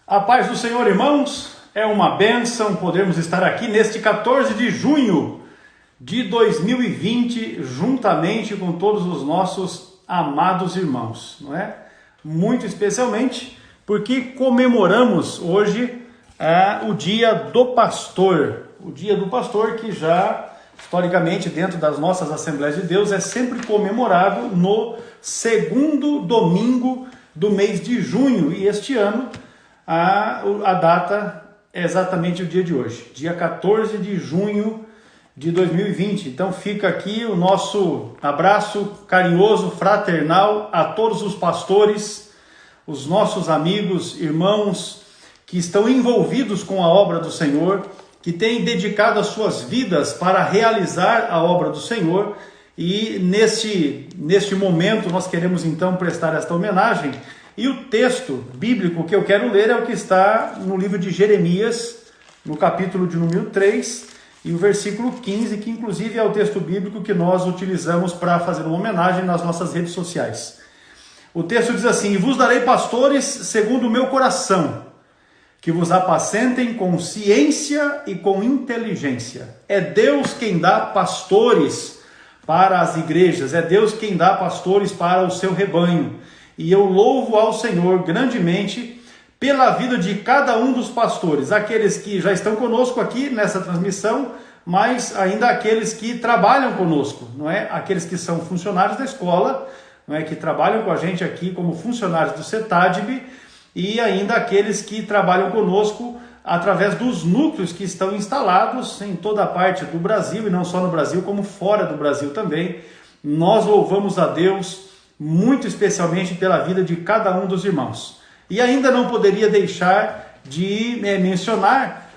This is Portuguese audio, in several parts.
A paz do Senhor, irmãos, é uma bênção podermos estar aqui neste 14 de junho de 2020, juntamente com todos os nossos amados irmãos, não é? Muito especialmente porque comemoramos hoje o Dia do Pastor, o Dia do Pastor que já, historicamente, dentro das nossas Assembleias de Deus, é sempre comemorado no segundo domingo do mês de junho, e este ano a data é exatamente o dia de hoje, dia 14 de junho de 2020. Então fica aqui o nosso abraço carinhoso, fraternal a todos os pastores, os nossos amigos, irmãos que estão envolvidos com a obra do Senhor, que têm dedicado as suas vidas para realizar a obra do Senhor. E neste momento nós queremos então prestar esta homenagem. E o texto bíblico que eu quero ler é o que está no livro de Jeremias, no capítulo de número 3, e o versículo 15, que inclusive é o texto bíblico que nós utilizamos para fazer uma homenagem nas nossas redes sociais. O texto diz assim: "E vos darei pastores segundo o meu coração, que vos apacentem com ciência e com inteligência." É Deus quem dá pastores para as igrejas, é Deus quem dá pastores para o seu rebanho. E eu louvo ao Senhor grandemente pela vida de cada um dos pastores, aqueles que já estão conosco aqui nessa transmissão, mas ainda aqueles que trabalham conosco, não é? Aqueles que são funcionários da escola, não é? Que trabalham com a gente aqui como funcionários do CETADB, e ainda aqueles que trabalham conosco através dos núcleos que estão instalados em toda a parte do Brasil, e não só no Brasil, como fora do Brasil também. Nós louvamos a Deus muito especialmente pela vida de cada um dos irmãos. E ainda não poderia deixar de mencionar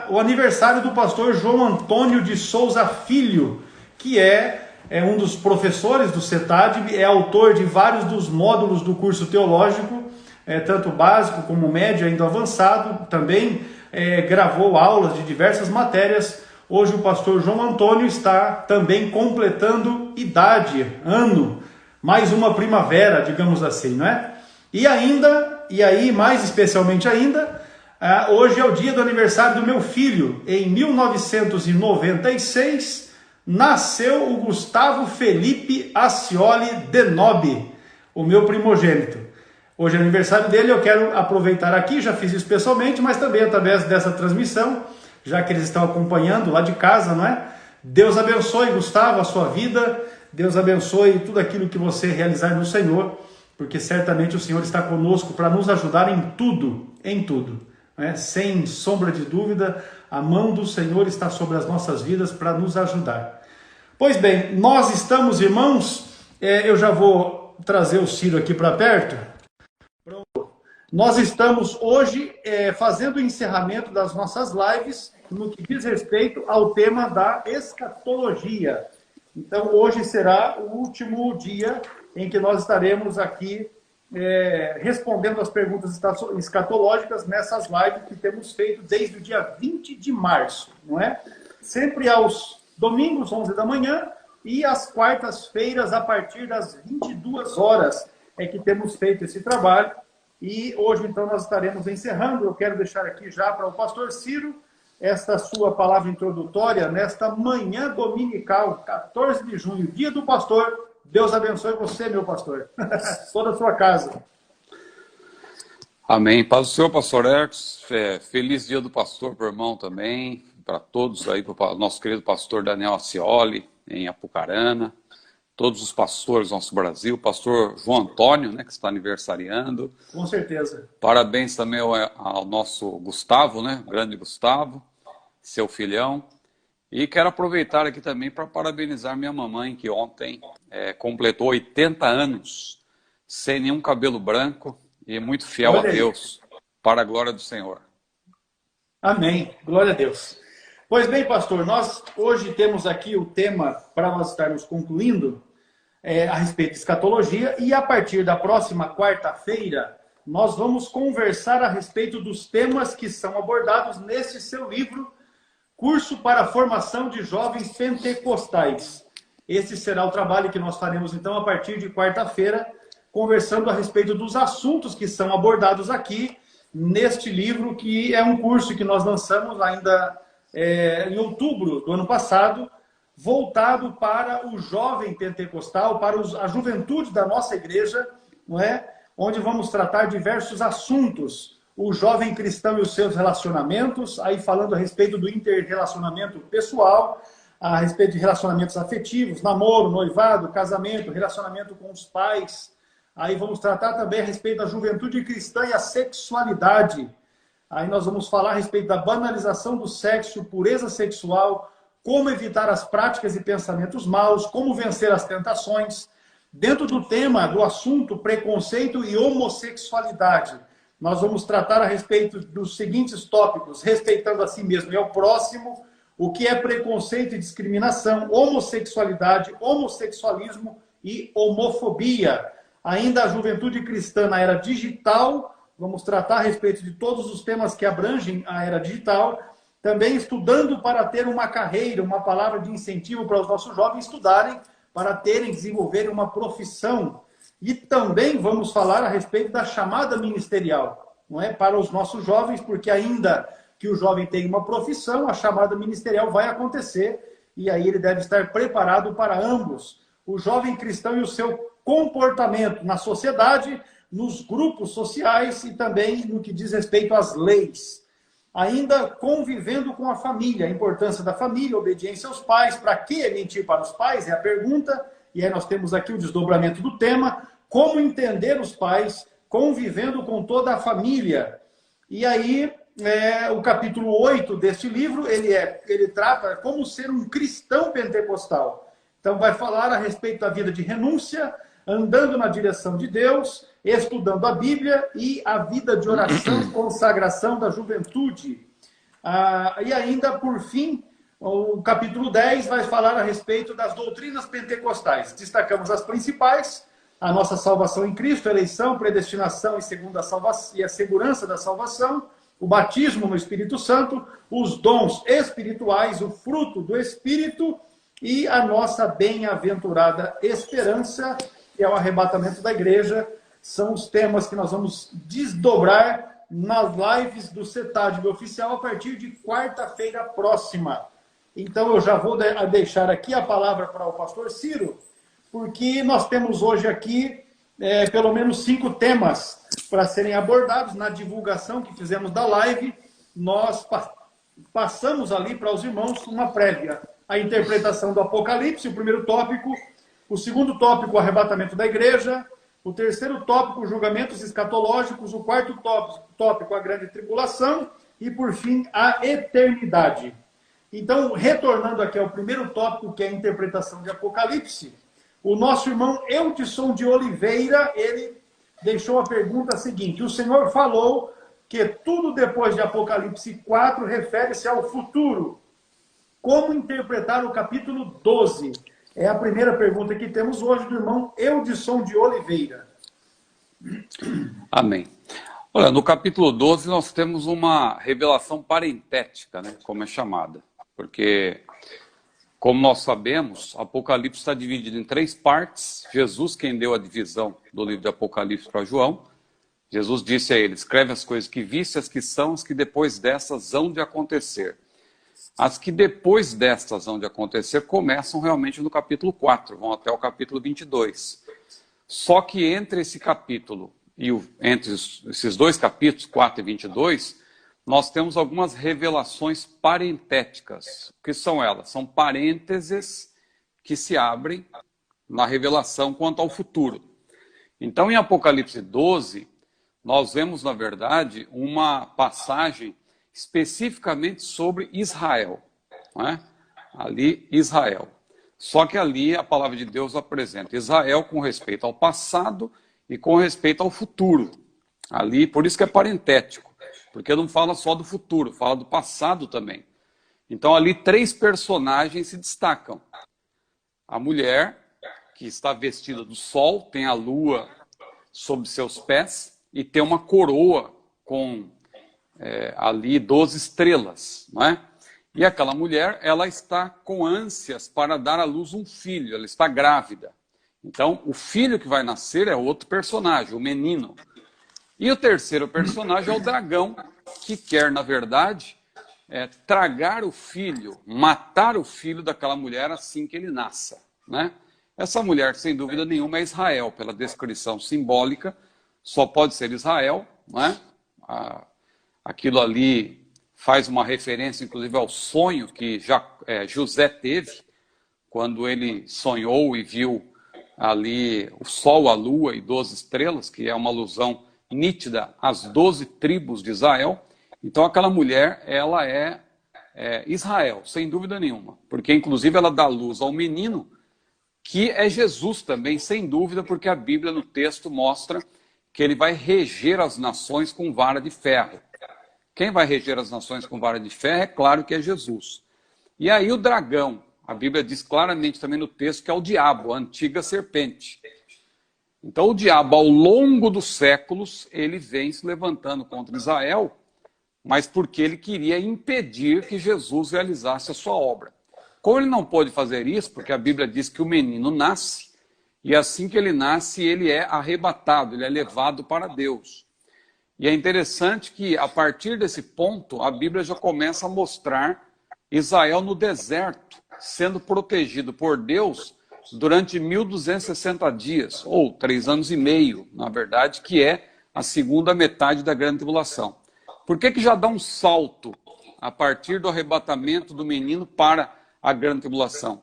o aniversário do pastor João Antônio de Souza Filho, que é um dos professores do CETADB, é autor de vários dos módulos do curso teológico, tanto básico como médio, ainda avançado. Também gravou aulas de diversas matérias. Hoje o pastor João Antônio está também completando idade, ano, mais uma primavera, digamos assim, não é? E aí, mais especialmente ainda, hoje é o dia do aniversário do meu filho. Em 1996, nasceu o Gustavo Felipe Ascioli Denobi, o meu primogênito. Hoje é aniversário dele, eu quero aproveitar aqui, já fiz isso pessoalmente, mas também através dessa transmissão, já que eles estão acompanhando lá de casa, não é? Deus abençoe, Gustavo, a sua vida. Deus abençoe tudo aquilo que você realizar no Senhor, porque certamente o Senhor está conosco para nos ajudar em tudo, né? Sem sombra de dúvida, a mão do Senhor está sobre as nossas vidas para nos ajudar. Pois bem, nós estamos, irmãos, eu já vou trazer o Ciro aqui para perto. Pronto. Nós estamos hoje fazendo o encerramento das nossas lives no que diz respeito ao tema da escatologia. Então, hoje será o último dia em que nós estaremos aqui respondendo as perguntas escatológicas nessas lives que temos feito desde o dia 20 de março, não é? Sempre aos domingos, 11 da manhã, e às quartas-feiras, a partir das 22 horas, é que temos feito esse trabalho. E hoje, então, nós estaremos encerrando. Eu quero deixar aqui já para o pastor Ciro esta sua palavra introdutória nesta manhã dominical, 14 de junho, dia do pastor. Deus abençoe você, meu pastor, toda a sua casa. Amém. Paz do Senhor, pastor Ercos. Feliz dia do pastor para o irmão também, para todos aí, para o nosso querido pastor Daniel Ascioli, em Apucarana, todos os pastores do nosso Brasil, pastor João Antônio, né, que está aniversariando. Com certeza. Parabéns também ao nosso Gustavo, né, o grande Gustavo, seu filhão. E quero aproveitar aqui também para parabenizar minha mamãe, que ontem completou 80 anos, sem nenhum cabelo branco e muito fiel a Deus, para a glória do Senhor. Amém. Glória a Deus. Pois bem, pastor, nós hoje temos aqui o tema para nós estarmos concluindo a respeito de escatologia, e a partir da próxima quarta-feira nós vamos conversar a respeito dos temas que são abordados nesse seu livro, Curso para a Formação de Jovens Pentecostais. Esse será o trabalho que nós faremos, então, a partir de quarta-feira, conversando a respeito dos assuntos que são abordados aqui neste livro, que é um curso que nós lançamos ainda em outubro do ano passado, voltado para o jovem pentecostal, para a juventude da nossa igreja, não é? Onde vamos tratar diversos assuntos. O jovem cristão e os seus relacionamentos, aí falando a respeito do interrelacionamento pessoal, a respeito de relacionamentos afetivos, namoro, noivado, casamento, relacionamento com os pais. Aí vamos tratar também a respeito da juventude cristã e a sexualidade. Aí nós vamos falar a respeito da banalização do sexo, pureza sexual, como evitar as práticas e pensamentos maus, como vencer as tentações. Dentro do tema, do assunto preconceito e homossexualidade, nós vamos tratar a respeito dos seguintes tópicos: respeitando a si mesmo e ao próximo, o que é preconceito e discriminação, homossexualidade, homossexualismo e homofobia. Ainda a juventude cristã na era digital, vamos tratar a respeito de todos os temas que abrangem a era digital, também estudando para ter uma carreira, uma palavra de incentivo para os nossos jovens estudarem, para terem, desenvolverem uma profissão. E também vamos falar a respeito da chamada ministerial, não é? Para os nossos jovens, porque ainda que o jovem tenha uma profissão, a chamada ministerial vai acontecer, e aí ele deve estar preparado para ambos. O jovem cristão e o seu comportamento na sociedade, nos grupos sociais e também no que diz respeito às leis. Ainda convivendo com a família, a importância da família, a obediência aos pais. Para que mentir para os pais? É a pergunta. E aí nós temos aqui o desdobramento do tema. Como entender os pais convivendo com toda a família. E aí, o capítulo 8 deste livro, ele trata como ser um cristão pentecostal. Então vai falar a respeito da vida de renúncia, andando na direção de Deus, estudando a Bíblia e a vida de oração, consagração da juventude. E ainda, por fim, o capítulo 10 vai falar a respeito das doutrinas pentecostais. Destacamos as principais: a nossa salvação em Cristo, eleição, predestinação e a segurança da salvação, o batismo no Espírito Santo, os dons espirituais, o fruto do Espírito e a nossa bem-aventurada esperança, que é o arrebatamento da igreja. São os temas que nós vamos desdobrar nas lives do CETAD Oficial a partir de quarta-feira próxima. Então eu já vou deixar aqui a palavra para o pastor Ciro, porque nós temos hoje aqui pelo menos 5 temas para serem abordados. Na divulgação que fizemos da live, nós passamos ali para os irmãos uma prévia: a interpretação do Apocalipse, o primeiro tópico; o segundo tópico, o arrebatamento da igreja; o terceiro tópico, julgamentos escatológicos; o quarto tópico, a grande tribulação; e, por fim, a eternidade. Então, retornando aqui ao primeiro tópico, que é a interpretação de Apocalipse, o nosso irmão Eudson de Oliveira, ele deixou a pergunta seguinte: o Senhor falou que tudo depois de Apocalipse 4 refere-se ao futuro. Como interpretar o capítulo 12? É a primeira pergunta que temos hoje do irmão Eudson de Oliveira. Amém. Olha, no capítulo 12 nós temos uma revelação parentética, né, como é chamada. Porque, como nós sabemos, Apocalipse está dividido em 3 partes. Jesus quem deu a divisão do livro de Apocalipse para João. Jesus disse a ele: escreve as coisas que viste, as que são, as que depois dessas hão de acontecer. As que depois destas hão de acontecer começam realmente no capítulo 4, vão até o capítulo 22. Só que entre esse capítulo e entre esses 2 capítulos, 4 e 22, nós temos algumas revelações parentéticas. O que são elas? São parênteses que se abrem na revelação quanto ao futuro. Então, em Apocalipse 12, nós vemos, na verdade, uma passagem especificamente sobre Israel, não é? Ali, Israel. Só que ali a palavra de Deus apresenta Israel com respeito ao passado e com respeito ao futuro. Ali, por isso que é parentético, porque não fala só do futuro, fala do passado também. Então ali 3 personagens se destacam. A mulher, que está vestida do sol, tem a lua sob seus pés e tem uma coroa com ali 12 estrelas, não é? E aquela mulher, ela está com ânsias para dar à luz um filho, ela está grávida. Então, o filho que vai nascer é outro personagem, o menino. E o terceiro personagem é o dragão, que quer, na verdade, tragar o filho, matar o filho daquela mulher assim que ele nasça, né? Essa mulher, sem dúvida nenhuma, é Israel, pela descrição simbólica, só pode ser Israel, né? Aquilo ali faz uma referência, inclusive, ao sonho que José teve, quando ele sonhou e viu ali o sol, a lua e 12 estrelas, que é uma alusão nítida às 12 tribos de Israel. Então aquela mulher, ela é Israel, sem dúvida nenhuma, porque inclusive ela dá luz ao menino, que é Jesus também, sem dúvida, porque a Bíblia no texto mostra que ele vai reger as nações com vara de ferro. Quem vai reger as nações com vara de ferro é claro que é Jesus. E aí o dragão, a Bíblia diz claramente também no texto que é o diabo, a antiga serpente. Então o diabo, ao longo dos séculos, ele vem se levantando contra Israel, mas porque ele queria impedir que Jesus realizasse a sua obra. Como ele não pôde fazer isso, porque a Bíblia diz que o menino nasce, e assim que ele nasce, ele é arrebatado, ele é levado para Deus. E é interessante que, a partir desse ponto, a Bíblia já começa a mostrar Israel no deserto, sendo protegido por Deus durante 1260 dias, ou 3 anos e meio, na verdade, que é a segunda metade da grande tribulação. Por que já dá um salto a partir do arrebatamento do menino para a grande tribulação?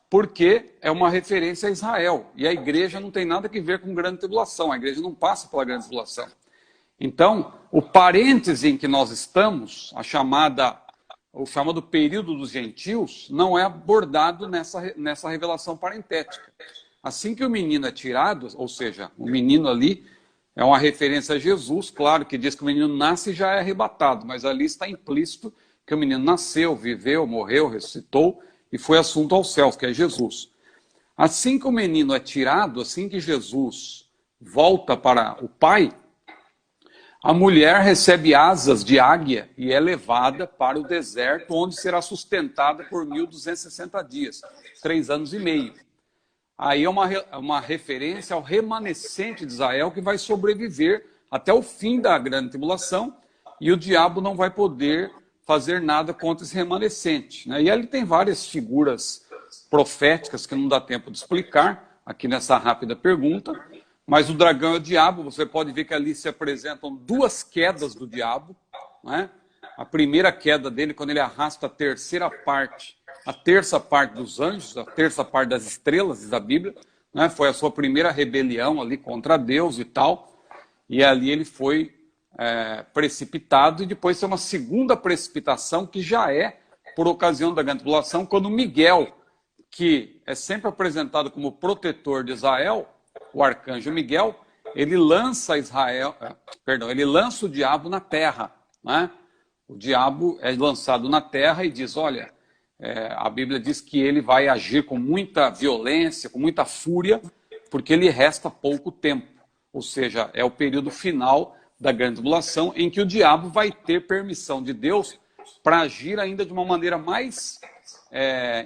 Porque é uma referência a Israel, e a igreja não tem nada a ver com grande tribulação, a igreja não passa pela grande tribulação. Então, o parêntese em que nós estamos, o chamado período dos gentios, não é abordado nessa revelação parentética. Assim que o menino é tirado, ou seja, o menino ali é uma referência a Jesus, claro que diz que o menino nasce e já é arrebatado, mas ali está implícito que o menino nasceu, viveu, morreu, ressuscitou e foi assunto aos céus, que é Jesus. Assim que o menino é tirado, assim que Jesus volta para o Pai, a mulher recebe asas de águia e é levada para o deserto, onde será sustentada por 1260 dias, 3 anos e meio. Aí é uma referência ao remanescente de Israel que vai sobreviver até o fim da grande tribulação, e o diabo não vai poder fazer nada contra esse remanescente, né? E ali tem várias figuras proféticas que não dá tempo de explicar aqui nessa rápida pergunta. Mas o dragão é o diabo, você pode ver que ali se apresentam 2 quedas do diabo, né? A primeira queda dele, quando ele arrasta a terça parte dos anjos, a terça parte das estrelas, diz a Bíblia, né? Foi a sua primeira rebelião ali contra Deus e tal, e ali ele foi precipitado, e depois tem uma segunda precipitação, que já é por ocasião da grande tribulação, quando Miguel, que é sempre apresentado como protetor de Israel, o arcanjo Miguel, ele lança ele lança o diabo na terra, né? O diabo é lançado na terra e diz, olha, a Bíblia diz que ele vai agir com muita violência, com muita fúria, porque lhe resta pouco tempo. Ou seja, é o período final da grande tribulação, em que o diabo vai ter permissão de Deus para agir ainda de uma maneira mais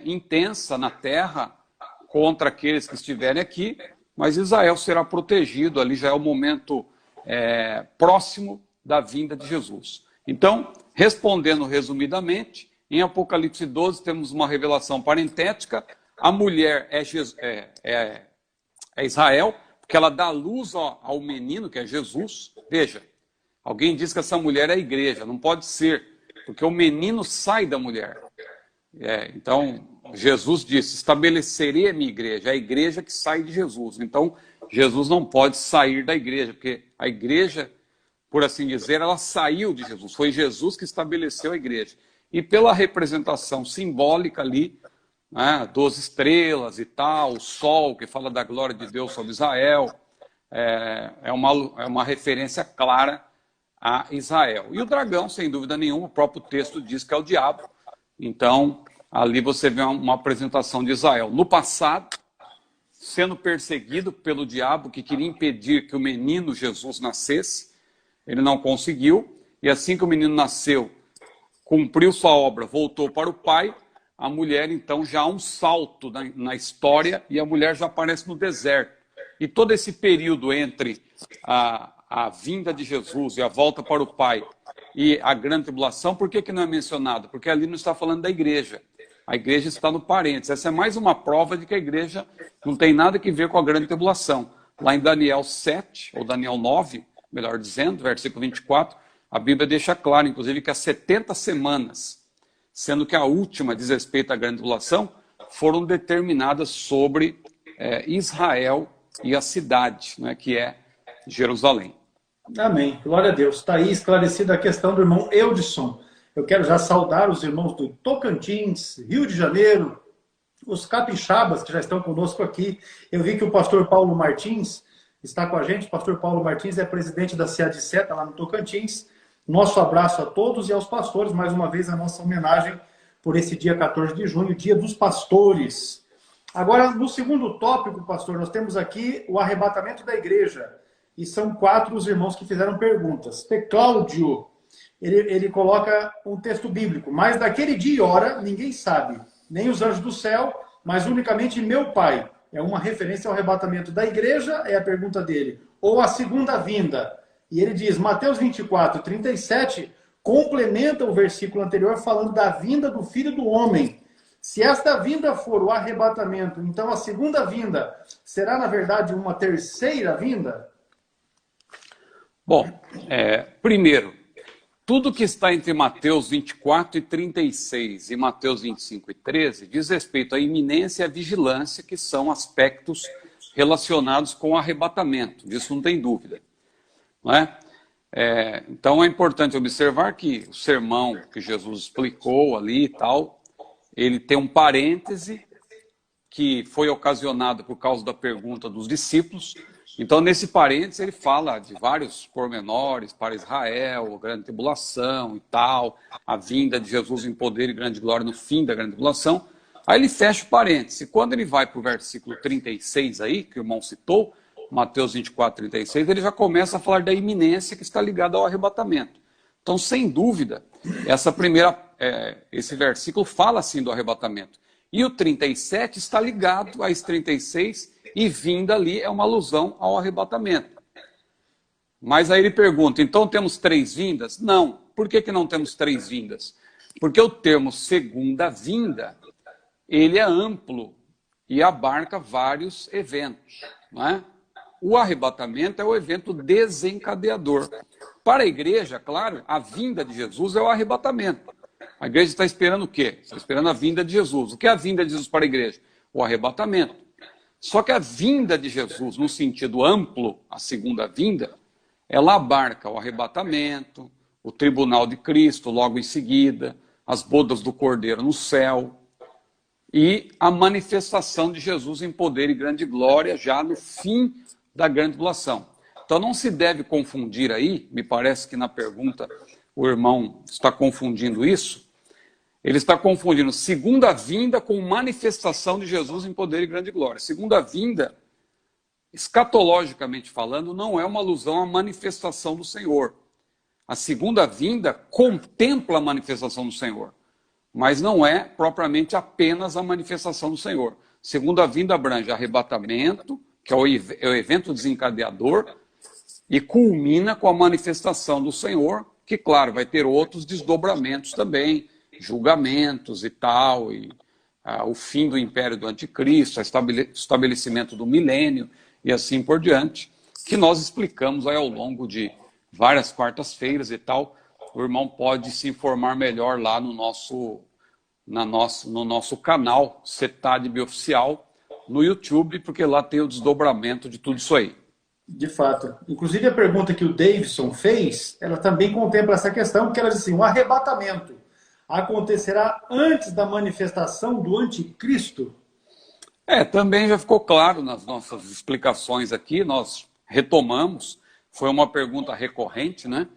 intensa na terra contra aqueles que estiverem aqui. Mas Israel será protegido, ali já é o momento próximo da vinda de Jesus. Então, respondendo resumidamente, em Apocalipse 12 temos uma revelação parentética, a mulher é Israel, porque ela dá luz ao menino, que é Jesus. Veja, alguém diz que essa mulher é a igreja, não pode ser, porque o menino sai da mulher. Então, Jesus disse, estabelecerei a minha igreja, é a igreja que sai de Jesus. Então, Jesus não pode sair da igreja, porque a igreja, por assim dizer, ela saiu de Jesus. Foi Jesus que estabeleceu a igreja. E pela representação simbólica ali, né, 12 estrelas e tal, o sol que fala da glória de Deus sobre Israel, é uma referência clara a Israel. E o dragão, sem dúvida nenhuma, o próprio texto diz que é o diabo. Então, ali você vê uma apresentação de Israel no passado, sendo perseguido pelo diabo, que queria impedir que o menino Jesus nascesse. Ele não conseguiu, e assim que o menino nasceu, cumpriu sua obra, voltou para o pai. A mulher, então, já há um salto na história, e a mulher já aparece no deserto. E todo esse período entre a a vinda de Jesus e a volta para o Pai e a grande tribulação, por que não é mencionado? Porque ali não está falando da igreja. A igreja está no parênteses. Essa é mais uma prova de que a igreja não tem nada a ver com a grande tribulação. Lá em Daniel 7, ou Daniel 9, melhor dizendo, versículo 24, a Bíblia deixa claro, inclusive, que as 70 semanas, sendo que a última diz respeito à grande tribulação, foram determinadas sobre Israel e a cidade, né, que é Jerusalém. Amém. Glória a Deus. Está aí esclarecida a questão do irmão Eudson. Eu quero já saudar os irmãos do Tocantins, Rio de Janeiro, os capixabas que já estão conosco aqui. Eu vi que o pastor Paulo Martins está com a gente. O pastor Paulo Martins é presidente da CEA de Seta, lá no Tocantins. Nosso abraço a todos e aos pastores. Mais uma vez, a nossa homenagem por esse dia 14 de junho, dia dos pastores. Agora, no segundo tópico, pastor, nós temos aqui o arrebatamento da igreja. E são 4 os irmãos que fizeram perguntas. P. Cláudio, ele coloca um texto bíblico. Mas daquele dia e hora, ninguém sabe. Nem os anjos do céu, mas unicamente meu Pai. É uma referência ao arrebatamento da igreja, é a pergunta dele. Ou a segunda vinda. E ele diz, Mateus 24, 37, complementa o versículo anterior falando da vinda do Filho do Homem. Se esta vinda for o arrebatamento, então a segunda vinda será, na verdade, uma terceira vinda? Bom, primeiro, tudo que está entre Mateus 24 e 36 e Mateus 25 e 13 diz respeito à iminência e à vigilância, que são aspectos relacionados com o arrebatamento. Disso não tem dúvida. Não é? Então é importante observar que o sermão que Jesus explicou ali e tal, ele tem um parêntese que foi ocasionado por causa da pergunta dos discípulos. Então, nesse parênteses, ele fala de vários pormenores para Israel, a grande tribulação e tal, a vinda de Jesus em poder e grande glória no fim da grande tribulação. Aí ele fecha o parênteses. Quando ele vai para o versículo 36 aí, que o irmão citou, Mateus 24, 36, ele já começa a falar da iminência que está ligada ao arrebatamento. Então, sem dúvida, esse versículo fala assim do arrebatamento. E o 37 está ligado a esse 36 e vinda ali é uma alusão ao arrebatamento. Mas aí ele pergunta, então temos 3 vindas? Não. Por que não temos 3 vindas? Porque o termo segunda vinda, ele é amplo e abarca vários eventos. Não é? O arrebatamento é o evento desencadeador. Para a igreja, claro, a vinda de Jesus é o arrebatamento. A igreja está esperando o quê? Está esperando a vinda de Jesus. O que é a vinda de Jesus para a igreja? O arrebatamento. Só que a vinda de Jesus, no sentido amplo, a segunda vinda, ela abarca o arrebatamento, o tribunal de Cristo logo em seguida, as bodas do Cordeiro no céu e a manifestação de Jesus em poder e grande glória já no fim da grande tribulação. Então não se deve confundir aí, me parece que na pergunta o irmão está confundindo isso, ele está confundindo segunda vinda com manifestação de Jesus em poder e grande glória. Segunda vinda, escatologicamente falando, não é uma alusão à manifestação do Senhor. A segunda vinda contempla a manifestação do Senhor, mas não é propriamente apenas a manifestação do Senhor. Segunda vinda abrange arrebatamento, que é o evento desencadeador, e culmina com a manifestação do Senhor, que, claro, vai ter outros desdobramentos também, julgamentos e tal, o fim do império do anticristo, o estabelecimento do milênio e assim por diante, que nós explicamos aí ao longo de várias quartas-feiras e tal. O irmão pode se informar melhor lá no nosso canal CETADB Oficial, no YouTube, porque lá tem o desdobramento de tudo isso aí. De fato. Inclusive a pergunta que o Davidson fez, ela também contempla essa questão, porque ela diz assim, o arrebatamento acontecerá antes da manifestação do anticristo? Também já ficou claro nas nossas explicações aqui, nós retomamos, foi uma pergunta recorrente, né?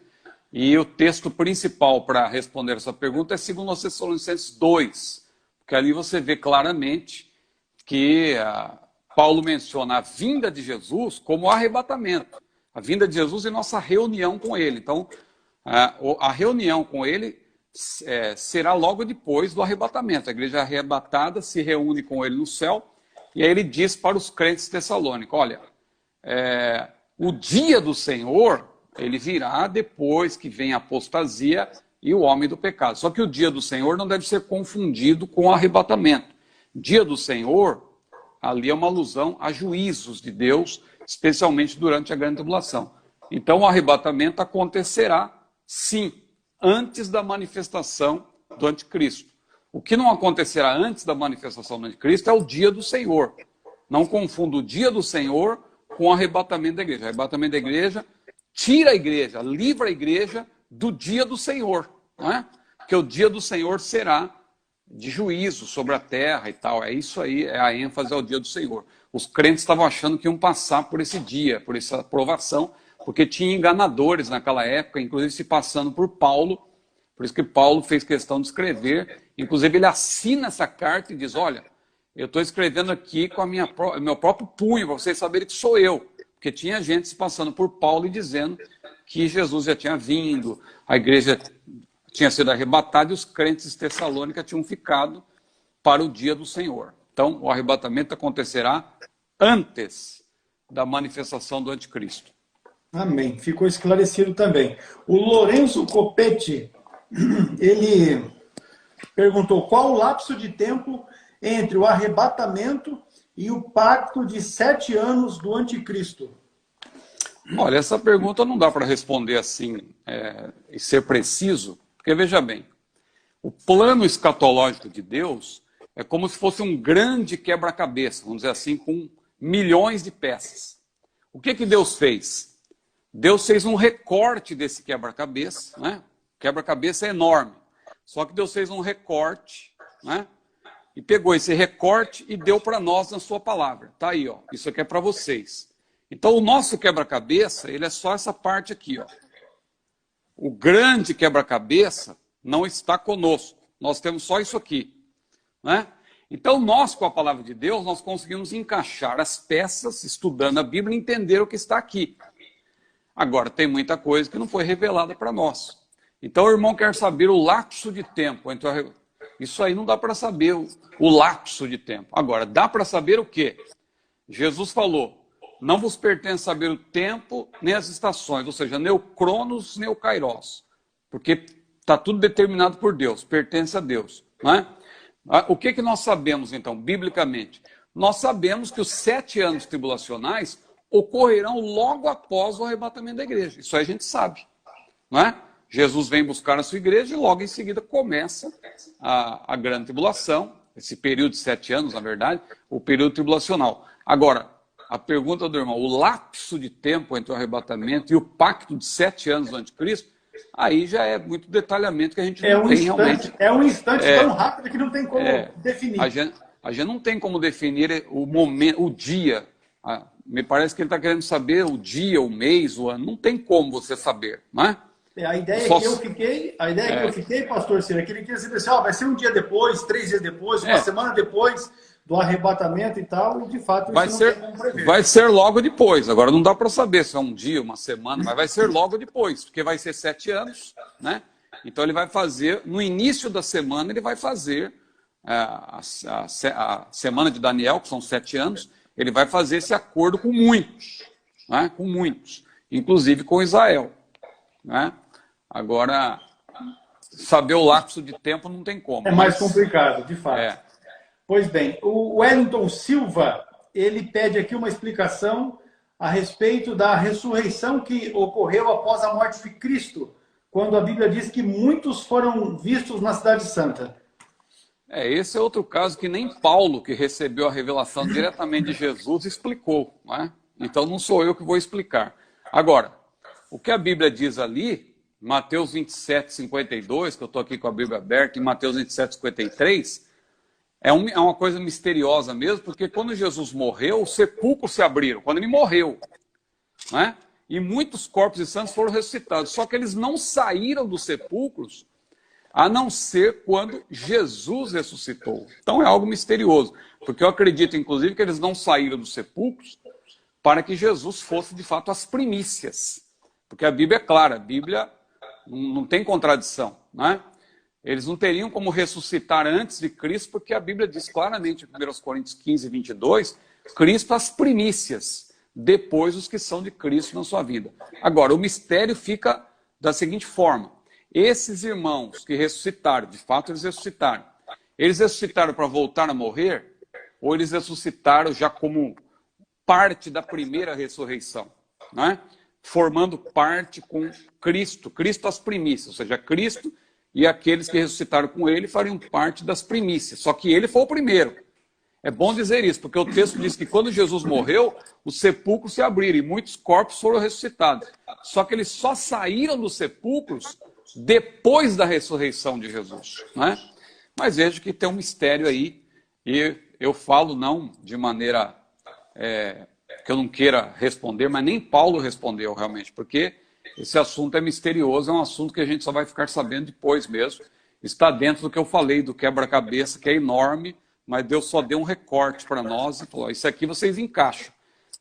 E o texto principal para responder essa pergunta é 2 Tessalonicenses 2, porque ali você vê claramente que Paulo menciona a vinda de Jesus como arrebatamento, a vinda de Jesus e nossa reunião com ele. Então, a reunião com ele será logo depois do arrebatamento. A igreja arrebatada se reúne com ele no céu, e aí ele diz para os crentes tessalônicos, olha, O dia do Senhor, ele virá depois que vem a apostasia e o homem do pecado. Só que o dia do Senhor não deve ser confundido com o arrebatamento. Dia do Senhor, ali é uma alusão a juízos de Deus, especialmente durante a grande tribulação. Então o arrebatamento acontecerá, sim, antes da manifestação do anticristo. O que não acontecerá antes da manifestação do anticristo é o dia do Senhor. Não confunda o dia do Senhor com o arrebatamento da igreja. O arrebatamento da igreja tira a igreja, livra a igreja do dia do Senhor, não é? Porque o dia do Senhor será de juízo sobre a terra e tal. É isso aí, é a ênfase ao dia do Senhor. Os crentes estavam achando que iam passar por esse dia, por essa provação, porque tinha enganadores naquela época, inclusive se passando por Paulo. Por isso que Paulo fez questão de escrever. Inclusive ele assina essa carta e diz, olha, eu estou escrevendo aqui com meu próprio punho, para vocês saberem que sou eu. Porque tinha gente se passando por Paulo e dizendo que Jesus já tinha vindo, a igreja tinha sido arrebatada e os crentes de Tessalônica tinham ficado para o dia do Senhor. Então, o arrebatamento acontecerá antes da manifestação do anticristo. Amém. Ficou esclarecido também. O Lourenço Copete, ele perguntou qual o lapso de tempo entre o arrebatamento e o pacto de 7 anos do anticristo. Olha, essa pergunta não dá para responder assim e ser preciso, porque veja bem, o plano escatológico de Deus é como se fosse um grande quebra-cabeça, vamos dizer assim, com milhões de peças. O que Deus fez? Deus fez um recorte desse quebra-cabeça, né? O quebra-cabeça é enorme, só que Deus fez um recorte, né? E pegou esse recorte e deu para nós na sua palavra. Tá aí, ó. Isso aqui é para vocês. Então o nosso quebra-cabeça, ele é só essa parte aqui, ó. O grande quebra-cabeça não está conosco. Nós temos só isso aqui, né? Então nós, com a palavra de Deus, nós conseguimos encaixar as peças, estudando a Bíblia, e entender o que está aqui. Agora, tem muita coisa que não foi revelada para nós. Então o irmão quer saber o lapso de tempo entre a... Isso aí não dá para saber o lapso de tempo. Agora, dá para saber o quê? Jesus falou, não vos pertence saber o tempo nem as estações, ou seja, nem o Cronos nem o Kairos, porque está tudo determinado por Deus, pertence a Deus. Não é? O que nós sabemos, então, biblicamente? Nós sabemos que os 7 anos tribulacionais ocorrerão logo após o arrebatamento da igreja. Isso aí a gente sabe, não é? Jesus vem buscar a sua igreja e logo em seguida começa a grande tribulação, esse período de 7 anos, na verdade, o período tribulacional. Agora, a pergunta do irmão, o lapso de tempo entre o arrebatamento e o pacto de 7 anos do anticristo, aí já é muito detalhamento que a gente não tem realmente. É um instante tão rápido que não tem como definir. A gente não tem como definir o momento, o dia. Me parece que ele está querendo saber o dia, o mês, o ano. Não tem como você saber, não é? A ideia que eu fiquei, pastor Ciro, é que ele queria saber assim, vai ser um dia depois, 3 dias depois, uma semana depois do arrebatamento e tal, e de fato isso não tem como prever. Vai ser logo depois. Agora não dá para saber se é um dia, uma semana, mas vai ser logo depois, porque vai ser 7 anos, né? Então ele vai fazer, no início da semana, ele vai fazer a semana de Daniel, que são 7 anos, ele vai fazer esse acordo com muitos, né? Com muitos, inclusive com Israel, né? Agora, saber o lapso de tempo não tem como. É mais complicado, de fato. Pois bem, o Wellington Silva, ele pede aqui uma explicação a respeito da ressurreição que ocorreu após a morte de Cristo, quando a Bíblia diz que muitos foram vistos na Cidade Santa. Esse é outro caso que nem Paulo, que recebeu a revelação diretamente de Jesus, explicou, né? Então não sou eu que vou explicar. Agora, o que a Bíblia diz ali, Mateus 27, 52, que eu estou aqui com a Bíblia aberta, e Mateus 27, 53, é uma coisa misteriosa mesmo, porque quando Jesus morreu, os sepulcros se abriram, quando ele morreu, né? E muitos corpos de santos foram ressuscitados, só que eles não saíram dos sepulcros, a não ser quando Jesus ressuscitou. Então é algo misterioso, porque eu acredito, inclusive, que eles não saíram dos sepulcros para que Jesus fosse, de fato, as primícias. Porque a Bíblia é clara, a Bíblia não tem contradição, né? Eles não teriam como ressuscitar antes de Cristo, porque a Bíblia diz claramente, em 1 Coríntios 15, 22, Cristo as primícias. depois os que são de Cristo na sua vida. Agora, o mistério fica da seguinte forma: esses irmãos que ressuscitaram, de fato eles ressuscitaram para voltar a morrer, ou eles ressuscitaram já como parte da primeira ressurreição, né? Formando parte com Cristo, Cristo as primícias, ou seja, Cristo e aqueles que ressuscitaram com ele fariam parte das primícias, só que ele foi o primeiro. É bom dizer isso, porque o texto diz que quando Jesus morreu, os sepulcros se abriram e muitos corpos foram ressuscitados. Só que eles só saíram dos sepulcros depois da ressurreição de Jesus, né? Mas vejo que tem um mistério aí, e eu falo não de maneira que eu não queira responder, mas nem Paulo respondeu realmente, porque esse assunto é misterioso, é um assunto que a gente só vai ficar sabendo depois mesmo. Está dentro do que eu falei, do quebra-cabeça, que é enorme, mas Deus só deu um recorte para nós e falou: isso aqui vocês encaixam.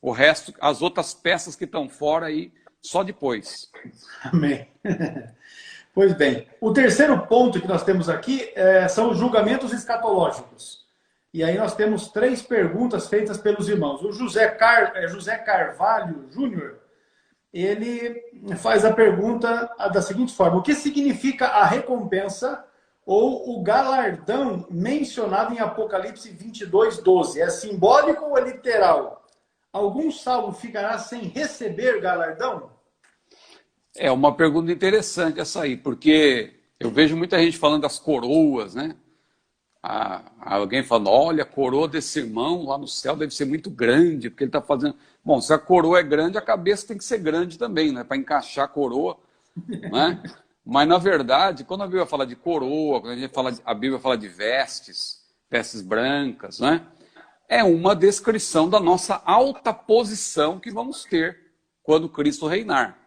O resto, as outras peças que estão fora aí, só depois. Amém. Pois bem, o terceiro ponto que nós temos aqui são os julgamentos escatológicos. E aí nós temos 3 perguntas feitas pelos irmãos. O José Carvalho Júnior, ele faz a pergunta da seguinte forma: o que significa a recompensa ou o galardão mencionado em Apocalipse 22:12? É simbólico ou é literal? Algum salvo ficará sem receber galardão? É uma pergunta interessante essa aí, porque eu vejo muita gente falando das coroas, né? Alguém falando: olha, a coroa desse irmão lá no céu deve ser muito grande, porque ele está fazendo... Bom, se a coroa é grande, a cabeça tem que ser grande também, né? Para encaixar a coroa, né? Mas, na verdade, quando a Bíblia fala de coroa, quando a Bíblia fala de vestes brancas, né? É uma descrição da nossa alta posição que vamos ter quando Cristo reinar,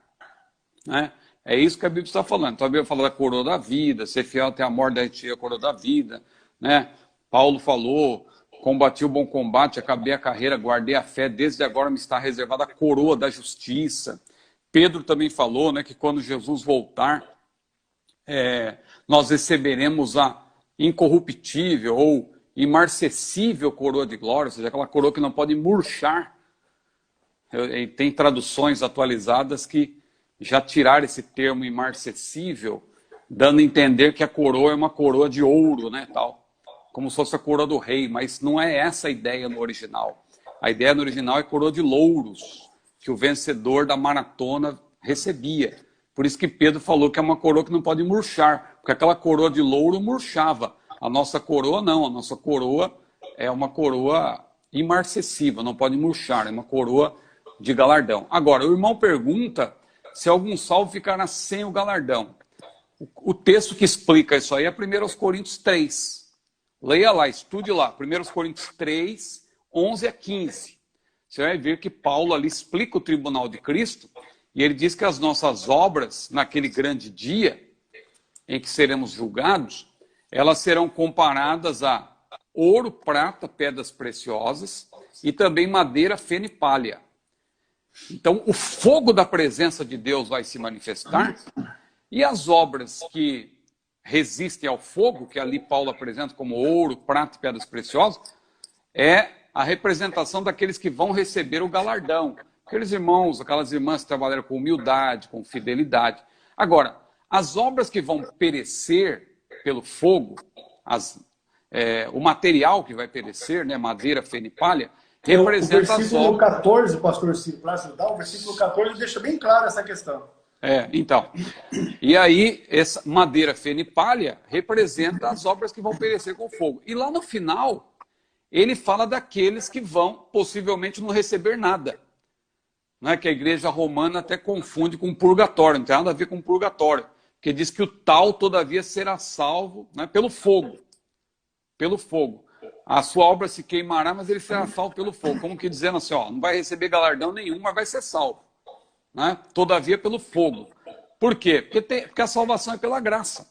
né? É isso que a Bíblia está falando. Então a Bíblia fala da coroa da vida, ser fiel até a morte, da gente a coroa da vida, né? Paulo falou: combati o bom combate, acabei a carreira, guardei a fé, desde agora me está reservada a coroa da justiça. Pedro também falou, né, que quando Jesus voltar, nós receberemos a incorruptível ou imarcessível coroa de glória, ou seja, aquela coroa que não pode murchar. Tem traduções atualizadas que já tiraram esse termo imarcessível, dando a entender que a coroa é uma coroa de ouro, né, tal, como se fosse a coroa do rei, mas não é essa a ideia no original. A ideia no original é coroa de louros, que o vencedor da maratona recebia. Por isso que Pedro falou que é uma coroa que não pode murchar, porque aquela coroa de louro murchava. A nossa coroa não, a nossa coroa é uma coroa imarcessível, não pode murchar, é uma coroa de galardão. Agora, o irmão pergunta se algum salvo ficará sem o galardão. O texto que explica isso aí é 1 Coríntios 3. Leia lá, estude lá, 1 Coríntios 3, 11 a 15. Você vai ver que Paulo ali explica o tribunal de Cristo, e ele diz que as nossas obras, naquele grande dia em que seremos julgados, elas serão comparadas a ouro, prata, pedras preciosas e também madeira, feno e palha. Então, o fogo da presença de Deus vai se manifestar, e as obras que resistem ao fogo, que ali Paulo apresenta como ouro, prata e pedras preciosas, é a representação daqueles que vão receber o galardão. Aqueles irmãos, aquelas irmãs que trabalharam com humildade, com fidelidade. Agora, as obras que vão perecer pelo fogo, o material que vai perecer, né, madeira, feno e palha, representa as obras. O versículo 14, pastor Ciro, para ajudar, o versículo 14 deixa bem claro essa questão. Então, e aí, essa madeira, feno e palha representa as obras que vão perecer com fogo. E lá no final, ele fala daqueles que vão possivelmente não receber nada. Não é que a igreja romana até confunde com purgatório, não tem nada a ver com purgatório, porque diz que o tal, todavia, será salvo, né, pelo fogo. Pelo fogo. A sua obra se queimará, mas ele será salvo pelo fogo. Como que dizendo assim, ó, não vai receber galardão nenhum, mas vai ser salvo. Né? Todavia pelo fogo. Por quê? Porque a salvação é pela graça.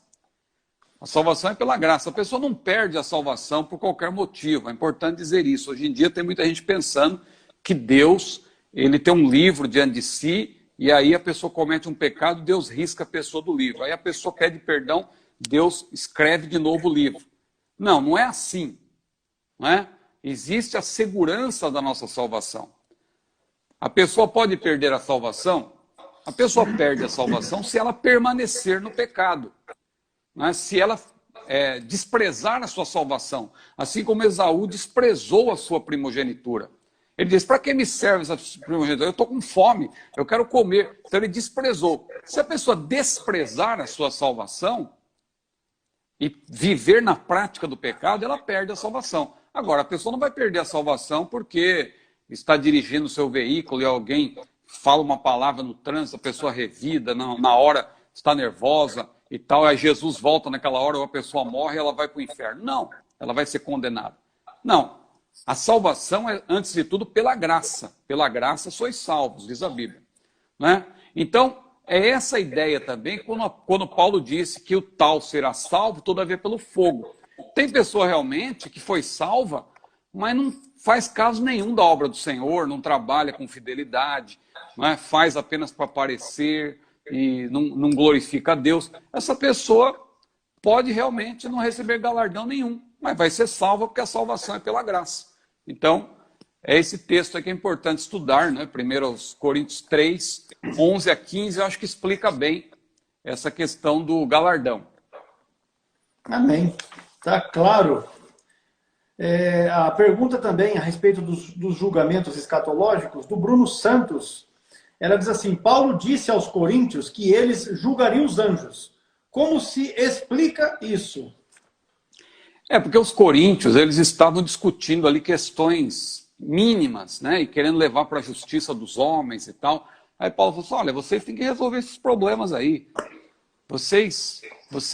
A salvação é pela graça. A pessoa não perde a salvação por qualquer motivo. É importante dizer isso. Hoje em dia tem muita gente pensando que Deus, ele tem um livro diante de si, e aí a pessoa comete um pecado, Deus risca a pessoa do livro. Aí a pessoa pede perdão, Deus escreve de novo o livro. Não, não é assim. Não é? Existe a segurança da nossa salvação. A pessoa pode perder a salvação? A pessoa perde a salvação se ela permanecer no pecado, né? Se ela desprezar a sua salvação, assim como Esaú desprezou a sua primogenitura. Ele diz, para que me serve essa primogenitura? Eu estou com fome, eu quero comer. Então ele desprezou. Se a pessoa desprezar a sua salvação e viver na prática do pecado, ela perde a salvação. Agora, a pessoa não vai perder a salvação porque está dirigindo o seu veículo e alguém fala uma palavra no trânsito, a pessoa revida, na hora está nervosa e tal, aí Jesus volta naquela hora, ou a pessoa morre e ela vai para o inferno. Não, ela vai ser condenada. Não, a salvação é, antes de tudo, pela graça. Pela graça sois salvos, diz a Bíblia, né? Então, é essa ideia também, quando Paulo disse que o tal será salvo, todavia pelo fogo. Tem pessoa realmente que foi salva, mas não faz caso nenhum da obra do Senhor, não trabalha com fidelidade, né? Faz apenas para aparecer e não glorifica a Deus. Essa pessoa pode realmente não receber galardão nenhum, mas vai ser salva porque a salvação é pela graça. Então, é esse texto aqui que é importante estudar, né? 1 Coríntios 3, 11 a 15, eu acho que explica bem essa questão do galardão. Amém. Tá claro. A pergunta também a respeito dos julgamentos escatológicos, do Bruno Santos, ela diz assim, Paulo disse aos coríntios que eles julgariam os anjos. Como se explica isso? Porque os coríntios, eles estavam discutindo ali questões mínimas, né? E querendo levar para a justiça dos homens e tal. Aí Paulo falou assim, olha, vocês têm que resolver esses problemas aí. Vocês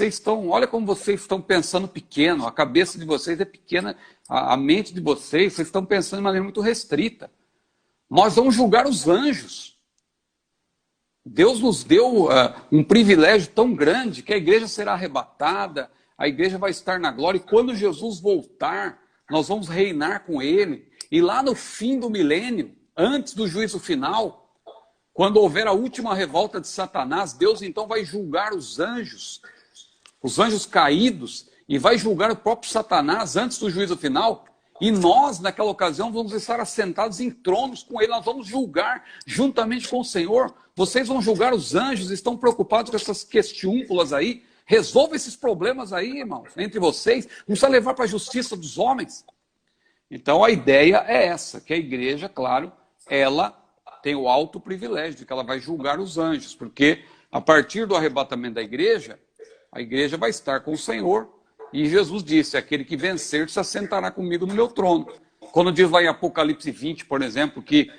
estão, olha como vocês estão pensando pequeno, a cabeça de vocês é pequena, a mente de vocês estão pensando de maneira muito restrita. Nós vamos julgar os anjos. Deus nos deu um privilégio tão grande que a igreja será arrebatada, a igreja vai estar na glória, e quando Jesus voltar, nós vamos reinar com ele. E lá no fim do milênio, antes do juízo final, quando houver a última revolta de Satanás, Deus então vai julgar os anjos caídos, e vai julgar o próprio Satanás antes do juízo final. E nós, naquela ocasião, vamos estar assentados em tronos com ele, nós vamos julgar juntamente com o Senhor. Vocês vão julgar os anjos, estão preocupados com essas questiúnculas aí? Resolva esses problemas aí, irmãos, entre vocês. Não precisa levar para a justiça dos homens. Então a ideia é essa, que a igreja, claro, ela tem o alto privilégio de que ela vai julgar os anjos, porque a partir do arrebatamento da igreja, a igreja vai estar com o Senhor, e Jesus disse, aquele que vencer se assentará comigo no meu trono. Quando diz lá em Apocalipse 20, por exemplo, que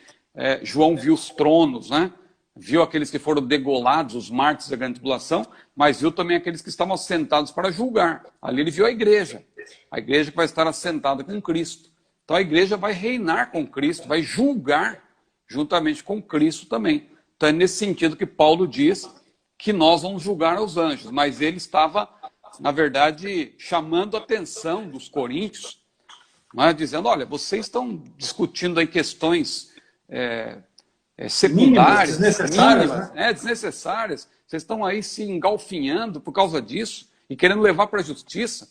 João viu os tronos, né? Viu aqueles que foram degolados, os mártires da grande tribulação, mas viu também aqueles que estavam assentados para julgar. Ali ele viu a igreja que vai estar assentada com Cristo. Então a igreja vai reinar com Cristo, vai julgar juntamente com Cristo também. Então é nesse sentido que Paulo diz que nós vamos julgar os anjos, mas ele estava, na verdade, chamando a atenção dos coríntios, mas dizendo, olha, vocês estão discutindo aí questões secundárias, desnecessárias, né? Desnecessárias, vocês estão aí se engalfinhando por causa disso e querendo levar para a justiça.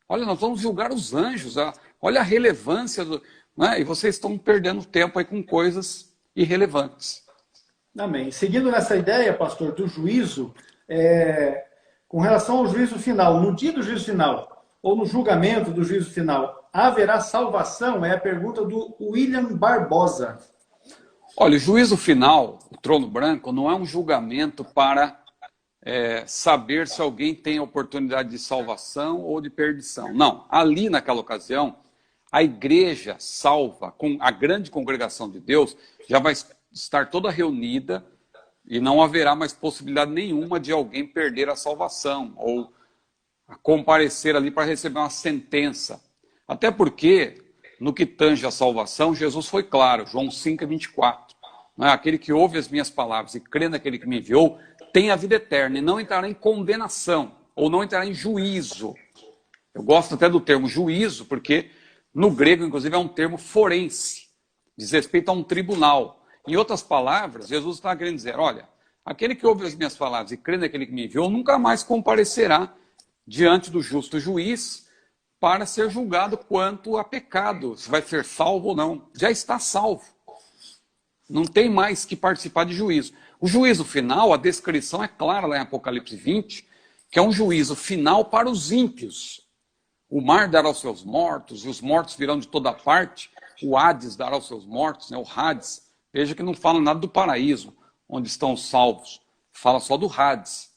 Olha, nós vamos julgar os anjos, olha a relevância, né? E vocês estão perdendo tempo aí com coisas irrelevantes. Amém. Seguindo nessa ideia, pastor, do juízo, com relação ao juízo final, no dia do juízo final, ou no julgamento do juízo final, haverá salvação? É a pergunta do William Barbosa. Olha, o juízo final, o trono branco, não é um julgamento para saber se alguém tem a oportunidade de salvação ou de perdição. Não, ali naquela ocasião, a igreja salva, com a grande congregação de Deus, já vai estar toda reunida e não haverá mais possibilidade nenhuma de alguém perder a salvação ou comparecer ali para receber uma sentença. Até porque, no que tange a salvação, Jesus foi claro, João 5:24. Aquele que ouve as minhas palavras e crê naquele que me enviou, tem a vida eterna e não entrará em condenação, ou não entrará em juízo. Eu gosto até do termo juízo, porque no grego, inclusive, é um termo forense, diz respeito a um tribunal. Em outras palavras, Jesus está querendo dizer, olha, aquele que ouve as minhas palavras e crê naquele que me enviou, nunca mais comparecerá diante do justo juiz para ser julgado quanto a pecado, se vai ser salvo ou não. Já está salvo. Não tem mais que participar de juízo. O juízo final, a descrição é clara lá em Apocalipse 20, que é um juízo final para os ímpios. O mar dará aos seus mortos, e os mortos virão de toda parte. O Hades dará aos seus mortos, né? O Hades. Veja que não fala nada do paraíso, onde estão os salvos. Fala só do Hades,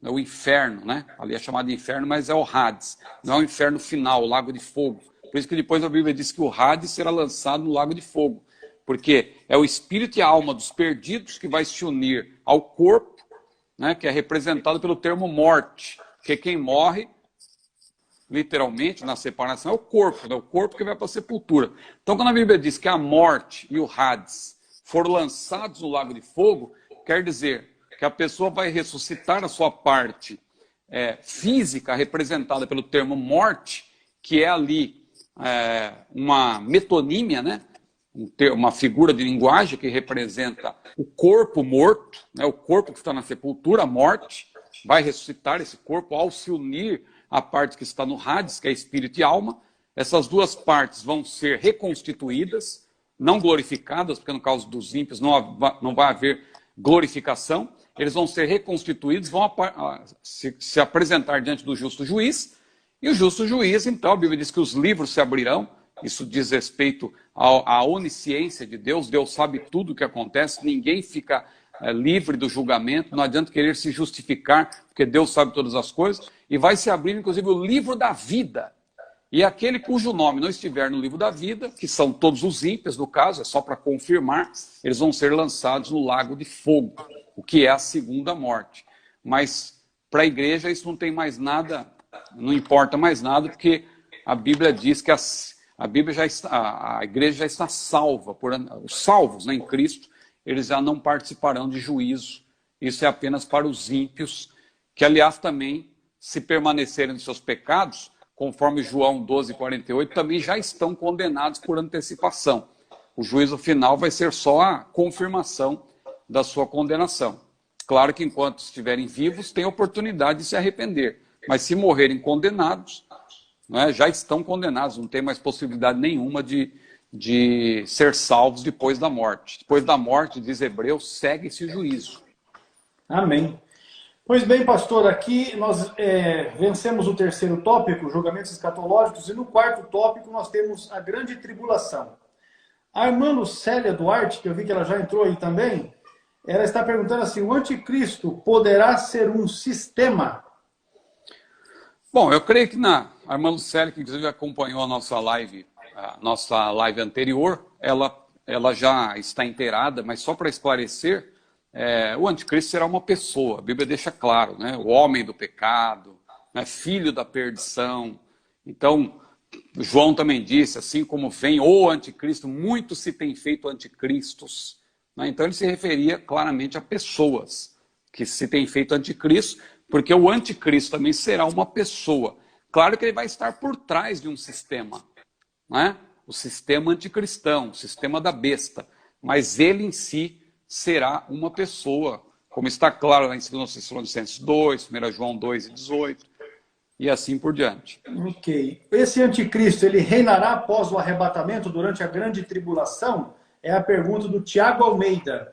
né? O inferno, né? Ali é chamado de inferno, mas é o Hades. Não é o inferno final, o lago de fogo. Por isso que depois a Bíblia diz que o Hades será lançado no lago de fogo. Porque é o espírito e a alma dos perdidos que vai se unir ao corpo, né? Que é representado pelo termo morte. Porque quem morre, literalmente, na separação, é o corpo, né? O corpo que vai para a sepultura. Então, quando a Bíblia diz que a morte e o Hades foram lançados no lago de fogo, quer dizer que a pessoa vai ressuscitar a sua parte física, representada pelo termo morte, que é ali uma metonímia, né? Uma figura de linguagem que representa o corpo morto, né? O corpo que está na sepultura, a morte, vai ressuscitar esse corpo ao se unir à parte que está no Hades, que é espírito e alma. Essas duas partes vão ser reconstituídas, não glorificadas, porque no caso dos ímpios não vai haver glorificação. Eles vão ser reconstituídos, vão se apresentar diante do justo juiz, e o justo juiz, então, a Bíblia diz que os livros se abrirão. Isso diz respeito à onisciência de Deus. Deus sabe tudo o que acontece, ninguém fica livre do julgamento, não adianta querer se justificar, porque Deus sabe todas as coisas, e vai se abrir, inclusive, o livro da vida. E aquele cujo nome não estiver no livro da vida, que são todos os ímpios, no caso, é só para confirmar, eles vão ser lançados no lago de fogo, o que é a segunda morte. Mas para a igreja isso não tem mais nada, não importa mais nada, porque a Bíblia diz que a igreja já está salva, os salvos, né, em Cristo, eles já não participarão de juízo. Isso é apenas para os ímpios, que aliás também, se permanecerem nos seus pecados, conforme João 12:48, também já estão condenados por antecipação. O juízo final vai ser só a confirmação da sua condenação. Claro que enquanto estiverem vivos, têm oportunidade de se arrepender, mas se morrerem condenados, né, já estão condenados, não tem mais possibilidade nenhuma de ser salvos depois da morte. Depois da morte, diz Hebreus, segue-se o juízo. Amém. Pois bem, pastor, aqui nós vencemos o terceiro tópico, julgamentos escatológicos, e no quarto tópico nós temos a grande tribulação. A irmã Lucélia Duarte, que eu vi que ela já entrou aí também, ela está perguntando assim, o anticristo poderá ser um sistema? Bom, eu creio que a irmã Lucélia, que inclusive acompanhou a nossa live anterior, ela já está inteirada, mas só para esclarecer, o anticristo será uma pessoa, a Bíblia deixa claro, né? O homem do pecado, né? Filho da perdição. Então, João também disse, assim como vem o anticristo, muito se tem feito anticristos. Né? Então ele se referia claramente a pessoas que se tem feito anticristo, porque o anticristo também será uma pessoa. Claro que ele vai estar por trás de um sistema, né? O sistema anticristão, o sistema da besta, mas ele em si será uma pessoa, como está claro lá em 2 Tessalonicenses 2, 1 João 2:18, e assim por diante. Ok. Esse anticristo, ele reinará após o arrebatamento durante a grande tribulação? É a pergunta do Tiago Almeida.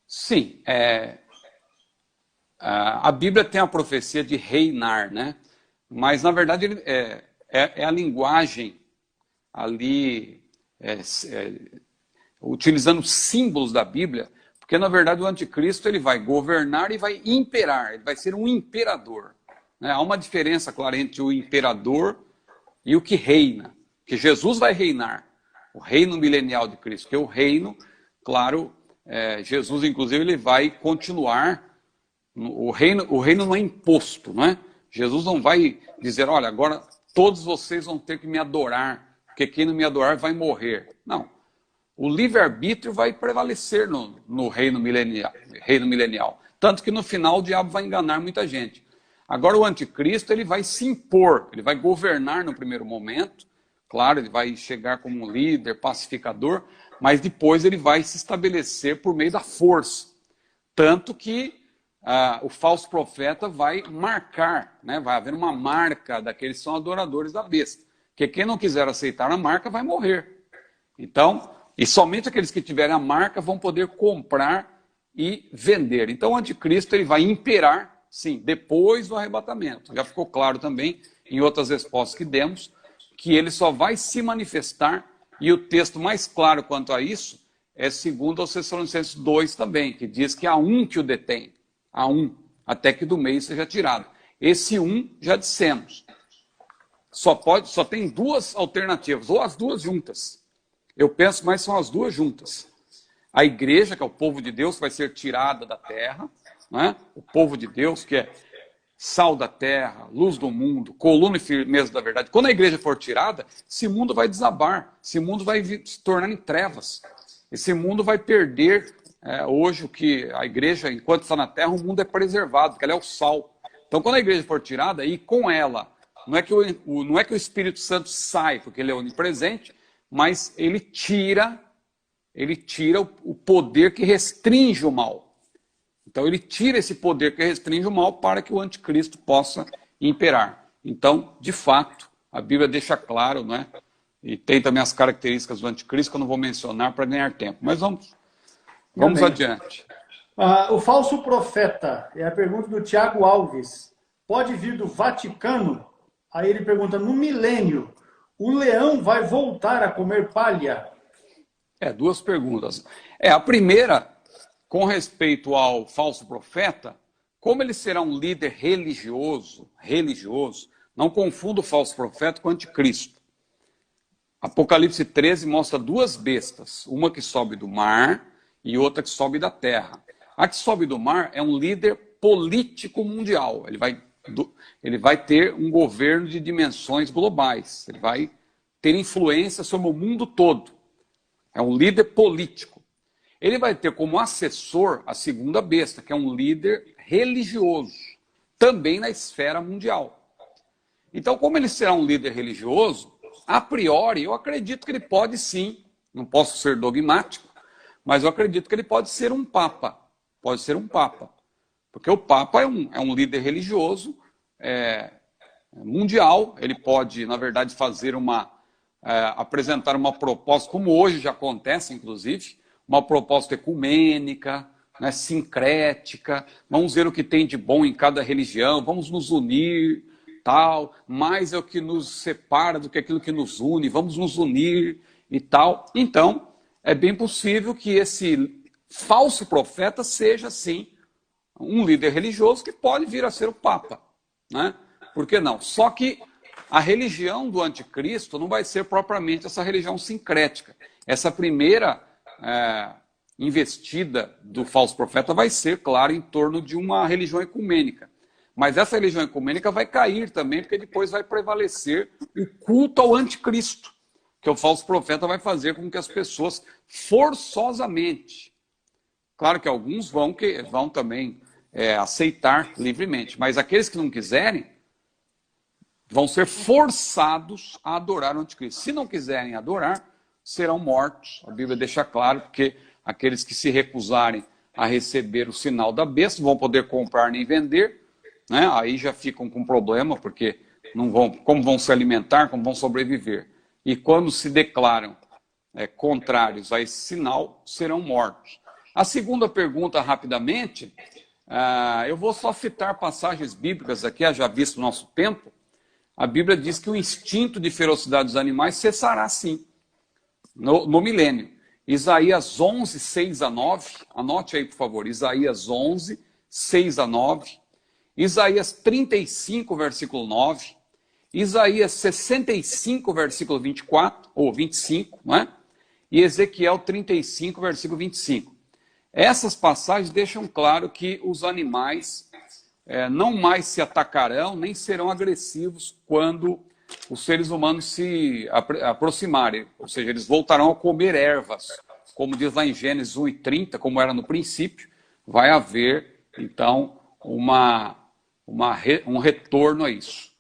Sim, a Bíblia tem a profecia de reinar, né? Mas, na verdade, é a linguagem ali, utilizando símbolos da Bíblia, porque, na verdade, o anticristo ele vai governar e vai imperar, ele vai ser um imperador. Né? Há uma diferença, claro, entre o imperador e o que reina. Que Jesus vai reinar, o reino milenial de Cristo, que é o reino, claro, Jesus, inclusive, ele vai continuar. O reino não é imposto, não é? Jesus não vai dizer, olha, agora todos vocês vão ter que me adorar, porque quem não me adorar vai morrer. Não. O livre-arbítrio vai prevalecer no reino milenial. Tanto que no final o diabo vai enganar muita gente. Agora o anticristo ele vai se impor, ele vai governar no primeiro momento. Claro, ele vai chegar como um líder, pacificador, mas depois ele vai se estabelecer por meio da força. Tanto que o falso profeta vai marcar, né? Vai haver uma marca daqueles que são adoradores da besta. Porque quem não quiser aceitar a marca vai morrer. Então, E somente aqueles que tiverem a marca vão poder comprar e vender. Então o anticristo ele vai imperar, sim, depois do arrebatamento. Já ficou claro também em outras respostas que demos, que ele só vai se manifestar, e o texto mais claro quanto a isso é segundo aos Tessalonicenses 2 também, que diz que há um que o detém, há um, até que do meio seja tirado. Esse um, já dissemos, só tem duas alternativas, ou as duas juntas. Eu penso, mas são as duas juntas. A igreja, que é o povo de Deus, vai ser tirada da terra, né? O povo de Deus, que é sal da terra, luz do mundo, coluna e firmeza da verdade. Quando a igreja for tirada, esse mundo vai desabar, esse mundo vai se tornar em trevas. Esse mundo vai perder, hoje, o que a igreja, enquanto está na terra, o mundo é preservado, porque ela é o sal. Então, quando a igreja for tirada, e com ela, não é que o Espírito Santo sai, porque ele é onipresente, mas ele tira o poder que restringe o mal. Então ele tira esse poder que restringe o mal para que o anticristo possa imperar. Então, de fato, a Bíblia deixa claro, né? E tem também as características do anticristo que eu não vou mencionar para ganhar tempo. Mas vamos adiante. O falso profeta, é a pergunta do Tiago Alves. Pode vir do Vaticano? Aí ele pergunta, no milênio, o leão vai voltar a comer palha? Duas perguntas. A primeira, com respeito ao falso profeta, como ele será um líder religioso, não confunda o falso profeta com o anticristo. Apocalipse 13 mostra duas bestas, uma que sobe do mar e outra que sobe da terra. A que sobe do mar é um líder político mundial, ele vai ter um governo de dimensões globais, ele vai ter influência sobre o mundo todo. É um líder político. Ele vai ter como assessor a segunda besta, que é um líder religioso, também na esfera mundial. Então, como ele será um líder religioso, a priori, eu acredito que ele pode sim, não posso ser dogmático, mas eu acredito que ele pode ser um papa. Pode ser um papa. Porque o papa é um líder religioso mundial, ele pode, na verdade, fazer apresentar uma proposta, como hoje já acontece, inclusive, uma proposta ecumênica, né, sincrética, vamos ver o que tem de bom em cada religião, vamos nos unir, tal, mais é o que nos separa do que aquilo que nos une, vamos nos unir e tal. Então, é bem possível que esse falso profeta seja, sim, um líder religioso que pode vir a ser o Papa, né? Por que não? Só que a religião do anticristo não vai ser propriamente essa religião sincrética. Essa primeira investida do falso profeta vai ser, claro, em torno de uma religião ecumênica. Mas essa religião ecumênica vai cair também, porque depois vai prevalecer o culto ao anticristo, que o falso profeta vai fazer com que as pessoas forçosamente, claro que alguns vão também aceitar livremente, mas aqueles que não quiserem vão ser forçados a adorar o anticristo. Se não quiserem adorar, serão mortos. A Bíblia deixa claro, porque aqueles que se recusarem a receber o sinal da besta vão poder comprar nem vender, né? Aí já ficam com problema, porque como vão se alimentar, como vão sobreviver. E quando se declaram contrários a esse sinal, serão mortos. A segunda pergunta, rapidamente, eu vou só citar passagens bíblicas aqui, já visto o nosso tempo. A Bíblia diz que o instinto de ferocidade dos animais cessará sim, no milênio. Isaías 11, 6 a 9, anote aí por favor, Isaías 11, 6 a 9, Isaías 35, versículo 9, Isaías 65, versículo 24, ou 25, não é? E Ezequiel 35, versículo 25. Essas passagens deixam claro que os animais não mais se atacarão, nem serão agressivos quando os seres humanos se aproximarem. Ou seja, eles voltarão a comer ervas. Como diz lá em Gênesis 1:30, como era no princípio, vai haver, então, um retorno a isso.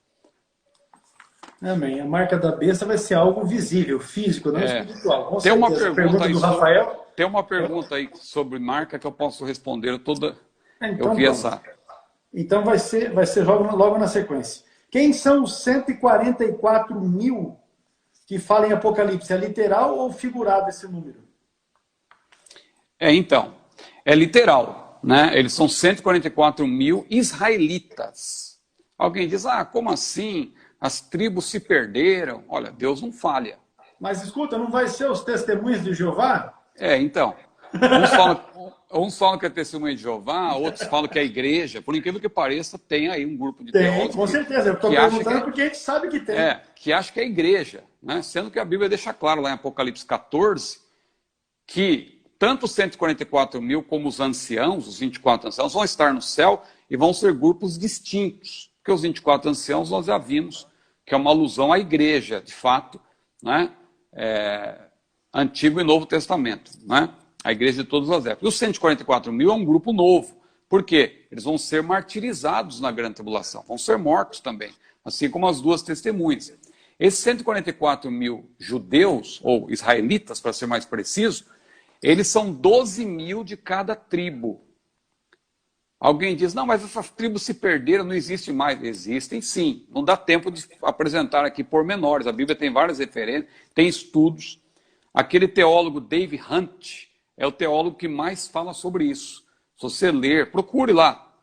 Amém. A marca da besta vai ser algo visível, físico, não espiritual. Com tem uma certeza. pergunta aí do Rafael. Tem uma pergunta aí sobre marca que eu posso responder. Então, eu vi essa. Então vai ser logo na sequência. Quem são os 144 mil que fala em Apocalipse, é literal ou figurado esse número? Então, é literal, né? Eles são 144 mil israelitas. Alguém diz, como assim? As tribos se perderam. Olha, Deus não falha. Mas escuta, não vai ser os testemunhos de Jeová? Então, uns falam que é testemunha de Jeová, outros falam que é a igreja. Por incrível que pareça, tem aí um grupo de teólogos. Com certeza. Eu estou perguntando porque a gente sabe que tem. Que acha que é a igreja, né? Sendo que a Bíblia deixa claro lá em Apocalipse 14 que tanto os 144 mil como os anciãos, os 24 anciãos, vão estar no céu e vão ser grupos distintos. Porque os 24 anciãos nós já vimos que é uma alusão à igreja, de fato, né? Antigo e Novo Testamento, né? A igreja de todas as épocas. E os 144 mil é um grupo novo. Por quê? Eles vão ser martirizados na grande tribulação, vão ser mortos também, assim como as duas testemunhas. Esses 144 mil judeus, ou israelitas, para ser mais preciso, eles são 12 mil de cada tribo. Alguém diz, não, mas essas tribos se perderam, não existem mais. Existem sim, não dá tempo de apresentar aqui pormenores. A Bíblia tem várias referências, tem estudos. Aquele teólogo Dave Hunt é o teólogo que mais fala sobre isso. Se você ler, procure lá.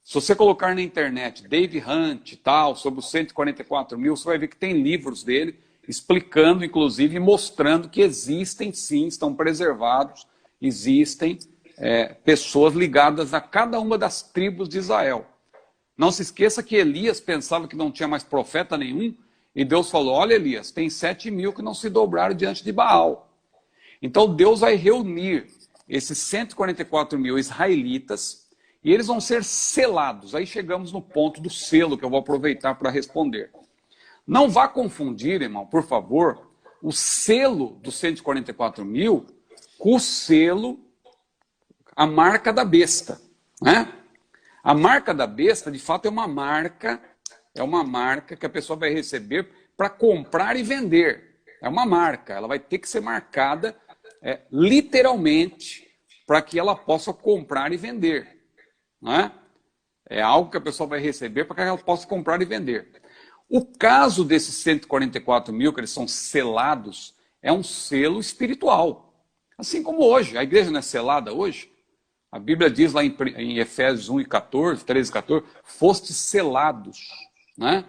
Se você colocar na internet Dave Hunt e tal, sobre os 144 mil, você vai ver que tem livros dele explicando, inclusive, e mostrando que existem sim, estão preservados, existem pessoas ligadas a cada uma das tribos de Israel. Não se esqueça que Elias pensava que não tinha mais profeta nenhum, e Deus falou, olha Elias, tem 7 mil que não se dobraram diante de Baal. Então Deus vai reunir esses 144 mil israelitas, e eles vão ser selados. Aí chegamos no ponto do selo, que eu vou aproveitar para responder. Não vá confundir, irmão, por favor, o selo dos 144 mil com o selo, a marca da besta, né? A marca da besta, de fato, é uma marca que a pessoa vai receber para comprar e vender. É uma marca, ela vai ter que ser marcada literalmente para que ela possa comprar e vender. Né? É algo que a pessoa vai receber para que ela possa comprar e vender. O caso desses 144 mil, que eles são selados, é um selo espiritual. Assim como hoje, a igreja não é selada hoje? A Bíblia diz lá em Efésios 1 e 14, 13 e 14, fostes selados, né?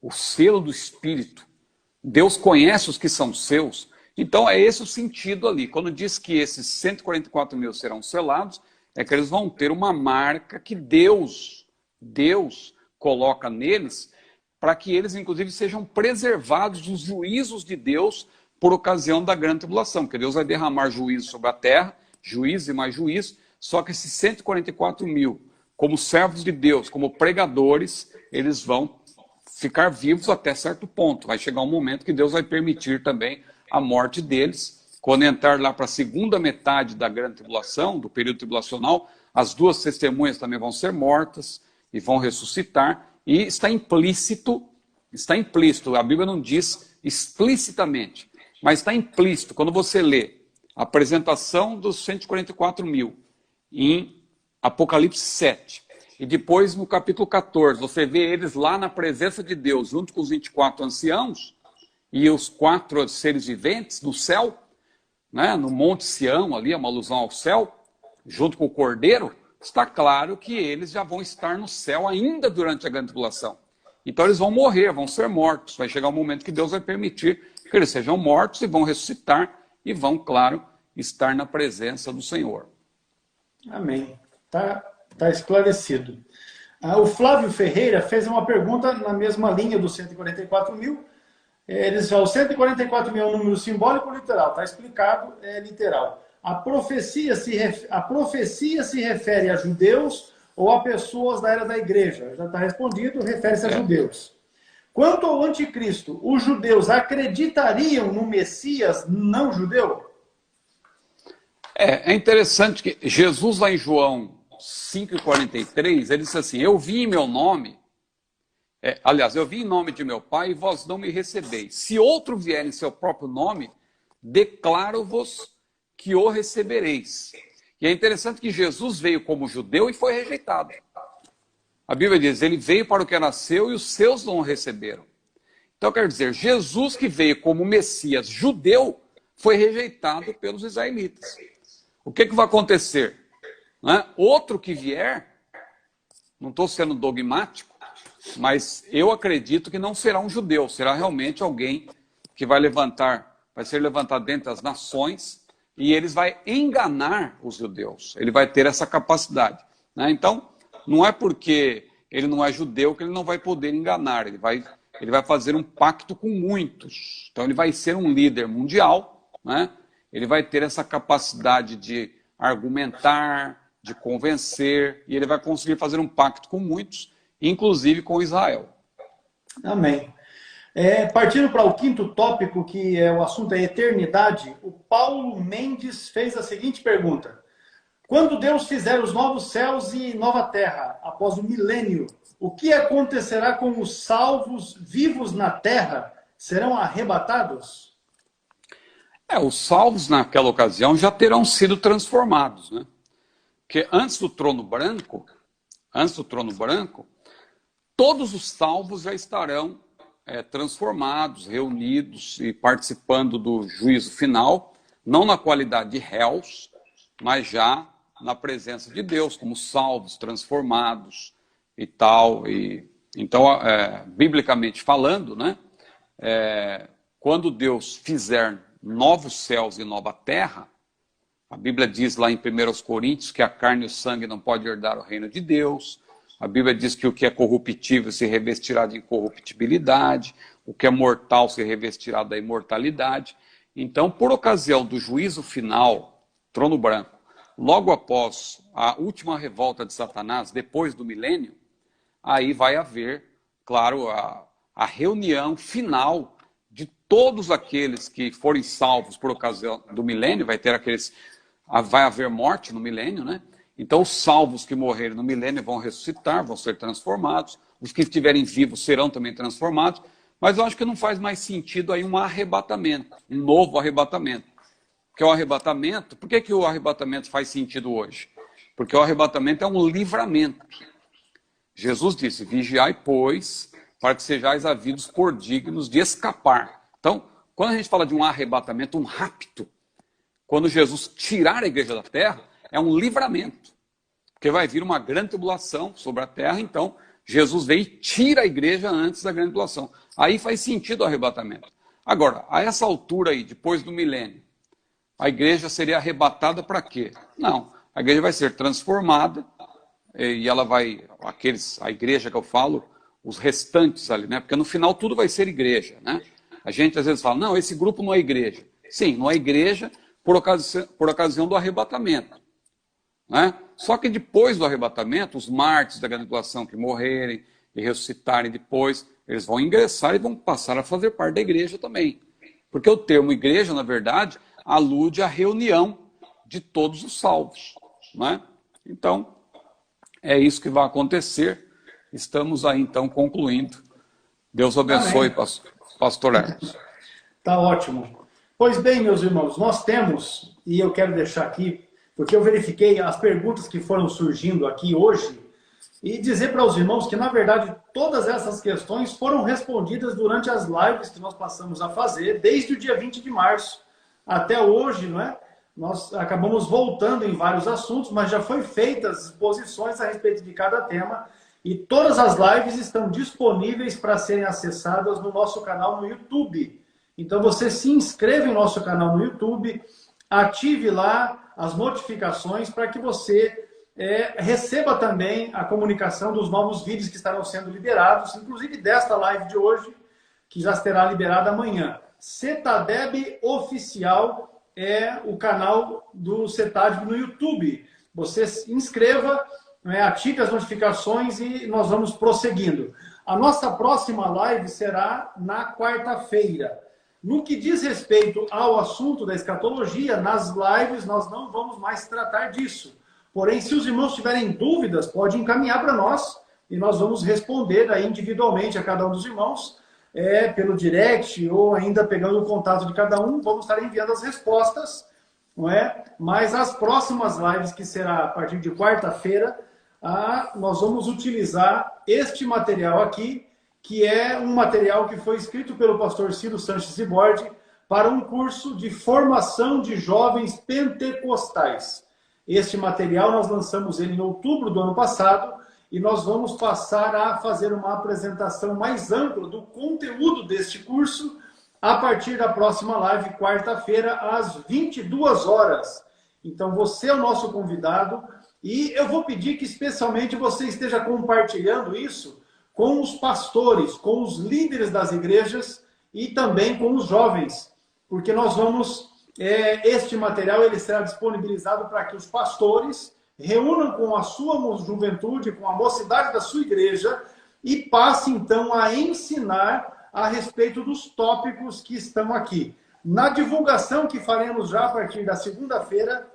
O selo do Espírito. Deus conhece os que são seus. Então é esse o sentido ali. Quando diz que esses 144 mil serão selados, é que eles vão ter uma marca que Deus coloca neles, para que eles, inclusive, sejam preservados dos juízos de Deus por ocasião da grande tribulação. Porque Deus vai derramar juízo sobre a terra, juízo e mais juízo, só que esses 144 mil, como servos de Deus, como pregadores, eles vão ficar vivos até certo ponto. Vai chegar um momento que Deus vai permitir também a morte deles. Quando entrar lá para a segunda metade da grande tribulação, do período tribulacional, as duas testemunhas também vão ser mortas e vão ressuscitar. E está implícito, a Bíblia não diz explicitamente, mas está implícito. Quando você lê a apresentação dos 144 mil em Apocalipse 7, e depois no capítulo 14, você vê eles lá na presença de Deus, junto com os 24 anciãos e os 4 seres viventes no céu, né, no Monte Sião, ali, é uma alusão ao céu, junto com o Cordeiro, está claro que eles já vão estar no céu ainda durante a grande tribulação. Então eles vão morrer, vão ser mortos. Vai chegar um momento que Deus vai permitir que eles sejam mortos e vão ressuscitar e vão, claro, estar na presença do Senhor. Amém. Tá esclarecido. O Flávio Ferreira fez uma pergunta na mesma linha dos 144 mil. Eles falam, 144 mil é um número simbólico ou literal? Está explicado, é literal. A profecia se refere a judeus ou a pessoas da era da igreja? Já está respondido, refere-se a judeus. Quanto ao anticristo, os judeus acreditariam no Messias não judeu? É interessante que Jesus, lá em João 5,43, ele disse assim, eu vim em meu nome, eu vim em nome de meu Pai e vós não me recebeis. Se outro vier em seu próprio nome, declaro-vos que o recebereis. E é interessante que Jesus veio como judeu e foi rejeitado. A Bíblia diz, ele veio para o que nasceu e os seus não o receberam. Então, quer dizer, Jesus que veio como Messias judeu foi rejeitado pelos israelitas. O que vai acontecer? Né? Outro que vier, não estou sendo dogmático, mas eu acredito que não será um judeu, será realmente alguém que vai ser levantado dentre as nações e eles vai enganar os judeus. Ele vai ter essa capacidade. Né? Então, não é porque ele não é judeu que ele não vai poder enganar. Ele vai fazer um pacto com muitos. Então, ele vai ser um líder mundial, né? Ele vai ter essa capacidade de argumentar, de convencer, e ele vai conseguir fazer um pacto com muitos, inclusive com Israel. Amém. Partindo para o quinto tópico, que o assunto é eternidade, o Paulo Mendes fez a seguinte pergunta: quando Deus fizer os novos céus e nova terra, após o milênio, o que acontecerá com os salvos vivos na terra? Serão arrebatados? Os salvos naquela ocasião já terão sido transformados, né? Porque antes do trono branco, todos os salvos já estarão transformados, reunidos e participando do juízo final, não na qualidade de réus, mas já na presença de Deus, como salvos, transformados e tal. Então, biblicamente falando, né, quando Deus fizer novos céus e nova terra, a Bíblia diz lá em 1 Coríntios que a carne e o sangue não podem herdar o reino de Deus. A Bíblia diz que o que é corruptível se revestirá de incorruptibilidade, o que é mortal se revestirá da imortalidade. Então, por ocasião do juízo final, trono branco, logo após a última revolta de Satanás, depois do milênio, aí vai haver, claro, a reunião final de todos aqueles que forem salvos por ocasião do milênio. Vai haver morte no milênio, né? Então, os salvos que morrerem no milênio vão ressuscitar, vão ser transformados. Os que estiverem vivos serão também transformados. Mas eu acho que não faz mais sentido aí um arrebatamento, um novo arrebatamento. Porque o arrebatamento, por que o arrebatamento faz sentido hoje? Porque o arrebatamento é um livramento. Jesus disse: vigiai, pois, para que sejais havidos por dignos de escapar. Então, quando a gente fala de um arrebatamento, um rapto, quando Jesus tirar a igreja da terra, é um livramento. Porque vai vir uma grande tribulação sobre a terra, então Jesus vem e tira a igreja antes da grande tribulação. Aí faz sentido o arrebatamento. Agora, a essa altura aí, depois do milênio, a igreja seria arrebatada para quê? Não, a igreja vai ser transformada e ela vai, a igreja que eu falo, os restantes ali, né? Porque no final tudo vai ser igreja, né? A gente às vezes fala, não, esse grupo não é igreja. Sim, não é igreja por ocasião do arrebatamento. Né? Só que depois do arrebatamento, os mártires da grande tribulação que morrerem e ressuscitarem depois, eles vão ingressar e vão passar a fazer parte da igreja também. Porque o termo igreja, na verdade, alude à reunião de todos os salvos. Né? Então, é isso que vai acontecer. Estamos aí, então, concluindo. Deus abençoe, pastor Hermes. Tá ótimo. Pois bem, meus irmãos, nós temos, e eu quero deixar aqui, porque eu verifiquei as perguntas que foram surgindo aqui hoje, e dizer para os irmãos que, na verdade, todas essas questões foram respondidas durante as lives que nós passamos a fazer, desde o dia 20 de março até hoje, não é? Nós acabamos voltando em vários assuntos, mas já foi feitas exposições a respeito de cada tema, e todas as lives estão disponíveis para serem acessadas no nosso canal no YouTube. Então você se inscreva em nosso canal no YouTube, ative lá as notificações para que você receba também a comunicação dos novos vídeos que estarão sendo liberados, inclusive desta live de hoje, que já será liberada amanhã. Cetadeb Oficial é o canal do Cetadeb no YouTube. Você se inscreva, ative as notificações e nós vamos prosseguindo. A nossa próxima live será na quarta-feira. No que diz respeito ao assunto da escatologia, nas lives nós não vamos mais tratar disso. Porém, se os irmãos tiverem dúvidas, pode encaminhar para nós e nós vamos responder aí individualmente a cada um dos irmãos, pelo direct ou ainda pegando o contato de cada um, vamos estar enviando as respostas, não é? Mas as próximas lives, que será a partir de quarta-feira, nós vamos utilizar este material aqui que é um material que foi escrito pelo pastor Ciro Sanches Zibordi para um curso de formação de jovens pentecostais. Este material nós lançamos ele em outubro do ano passado e nós vamos passar a fazer uma apresentação mais ampla do conteúdo deste curso a partir da próxima live, quarta-feira, às 22 horas. Então, você é o nosso convidado e eu vou pedir que especialmente você esteja compartilhando isso com os pastores, com os líderes das igrejas e também com os jovens, porque nós vamos, este material ele será disponibilizado para que os pastores reúnam com a sua juventude, com a mocidade da sua igreja e passem então a ensinar a respeito dos tópicos que estão aqui. Na divulgação que faremos já a partir da segunda-feira,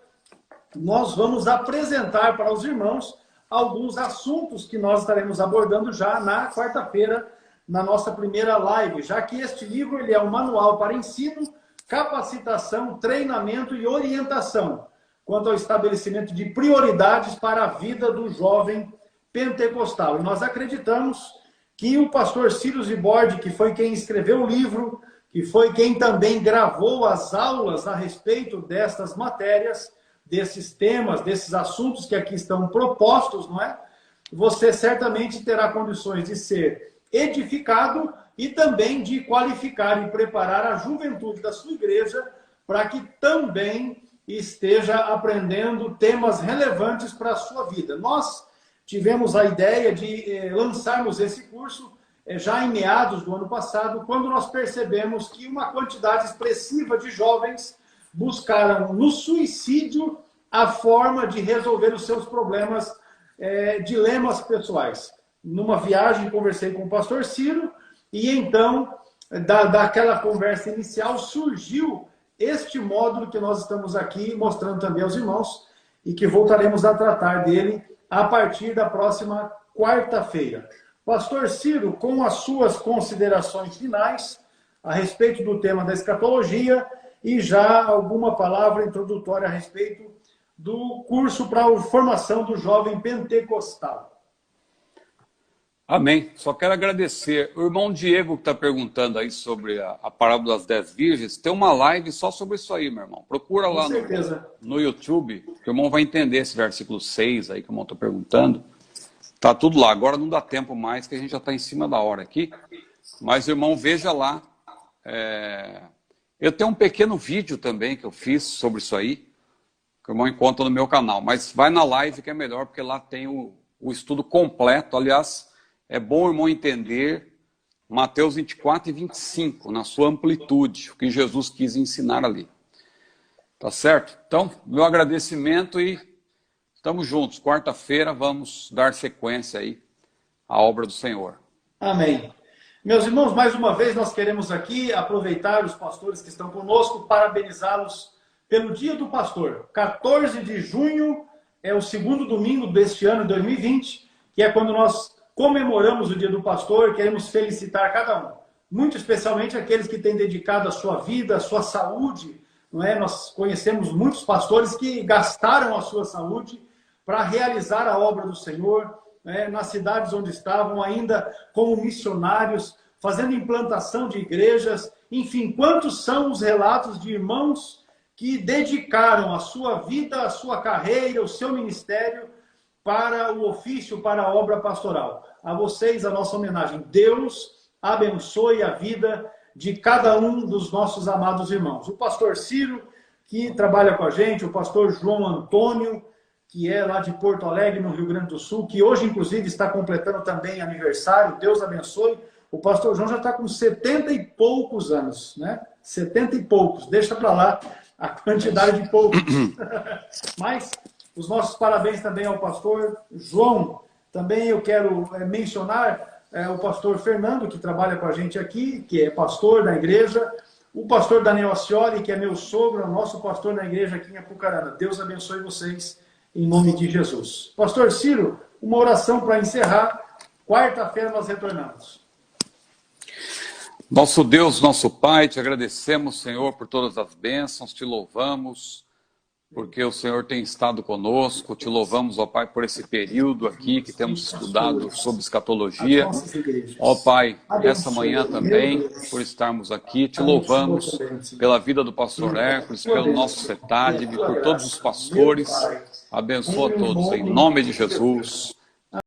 nós vamos apresentar para os irmãos alguns assuntos que nós estaremos abordando já na quarta-feira, na nossa primeira live, já que este livro ele é um manual para ensino, capacitação, treinamento e orientação quanto ao estabelecimento de prioridades para a vida do jovem pentecostal. E nós acreditamos que o pastor Ciro Zibordi, que foi quem escreveu o livro, que foi quem também gravou as aulas a respeito destas matérias, desses temas, desses assuntos que aqui estão propostos, não é? Você certamente terá condições de ser edificado e também de qualificar e preparar a juventude da sua igreja para que também esteja aprendendo temas relevantes para a sua vida. Nós tivemos a ideia de lançarmos esse curso já em meados do ano passado, quando nós percebemos que uma quantidade expressiva de jovens buscaram no suicídio a forma de resolver os seus problemas, dilemas pessoais. Numa viagem, conversei com o pastor Ciro, e então, daquela conversa inicial, surgiu este módulo que nós estamos aqui mostrando também aos irmãos, e que voltaremos a tratar dele a partir da próxima quarta-feira. Pastor Ciro, com as suas considerações finais a respeito do tema da escatologia e já alguma palavra introdutória a respeito do curso para a formação do jovem pentecostal. Amém. Só quero agradecer. O irmão Diego que está perguntando aí sobre a parábola das 10 virgens, tem uma live só sobre isso aí, meu irmão. Procura lá no YouTube, que o irmão vai entender esse versículo 6 aí que o irmão está perguntando. Tá tudo lá. Agora não dá tempo mais, que a gente já está em cima da hora aqui. Mas, irmão, veja lá. Eu tenho um pequeno vídeo também que eu fiz sobre isso aí, que o irmão encontra no meu canal. Mas vai na live que é melhor, porque lá tem o estudo completo. Aliás, é bom o irmão entender Mateus 24 e 25, na sua amplitude, o que Jesus quis ensinar ali. Tá certo? Então, meu agradecimento e estamos juntos. Quarta-feira vamos dar sequência aí à obra do Senhor. Amém. Meus irmãos, mais uma vez nós queremos aqui aproveitar os pastores que estão conosco, parabenizá-los pelo Dia do Pastor. 14 de junho é o segundo domingo deste ano, 2020, que é quando nós comemoramos o Dia do Pastor, queremos felicitar cada um. Muito especialmente aqueles que têm dedicado a sua vida, a sua saúde. Não é? Nós conhecemos muitos pastores que gastaram a sua saúde para realizar a obra do Senhor, nas cidades onde estavam, ainda como missionários, fazendo implantação de igrejas. Enfim, quantos são os relatos de irmãos que dedicaram a sua vida, a sua carreira, o seu ministério para o ofício, para a obra pastoral. A vocês, a nossa homenagem. Deus abençoe a vida de cada um dos nossos amados irmãos. O pastor Ciro, que trabalha com a gente, o pastor João Antônio, que é lá de Porto Alegre, no Rio Grande do Sul, que hoje, inclusive, está completando também aniversário. Deus abençoe. O pastor João já está com 70 e poucos anos, né? 70 e poucos. Deixa para lá a quantidade de poucos. Mas os nossos parabéns também ao pastor João. Também eu quero mencionar o pastor Fernando, que trabalha com a gente aqui, que é pastor da igreja. O pastor Daniel Ascioli, que é meu sogro, é o nosso pastor na igreja aqui em Apucarana. Deus abençoe vocês, em nome de Jesus. Pastor Ciro, uma oração para encerrar. Quarta-feira nós retornamos. Nosso Deus, nosso Pai, te agradecemos, Senhor, por todas as bênçãos, te louvamos porque o Senhor tem estado conosco. Te louvamos, ó Pai, por esse período aqui que temos estudado sobre escatologia. Ó Pai, essa manhã também, por estarmos aqui, te louvamos pela vida do pastor Hércules, pelo nosso CETAD, por todos os pastores. Abençoa todos, em nome de Jesus.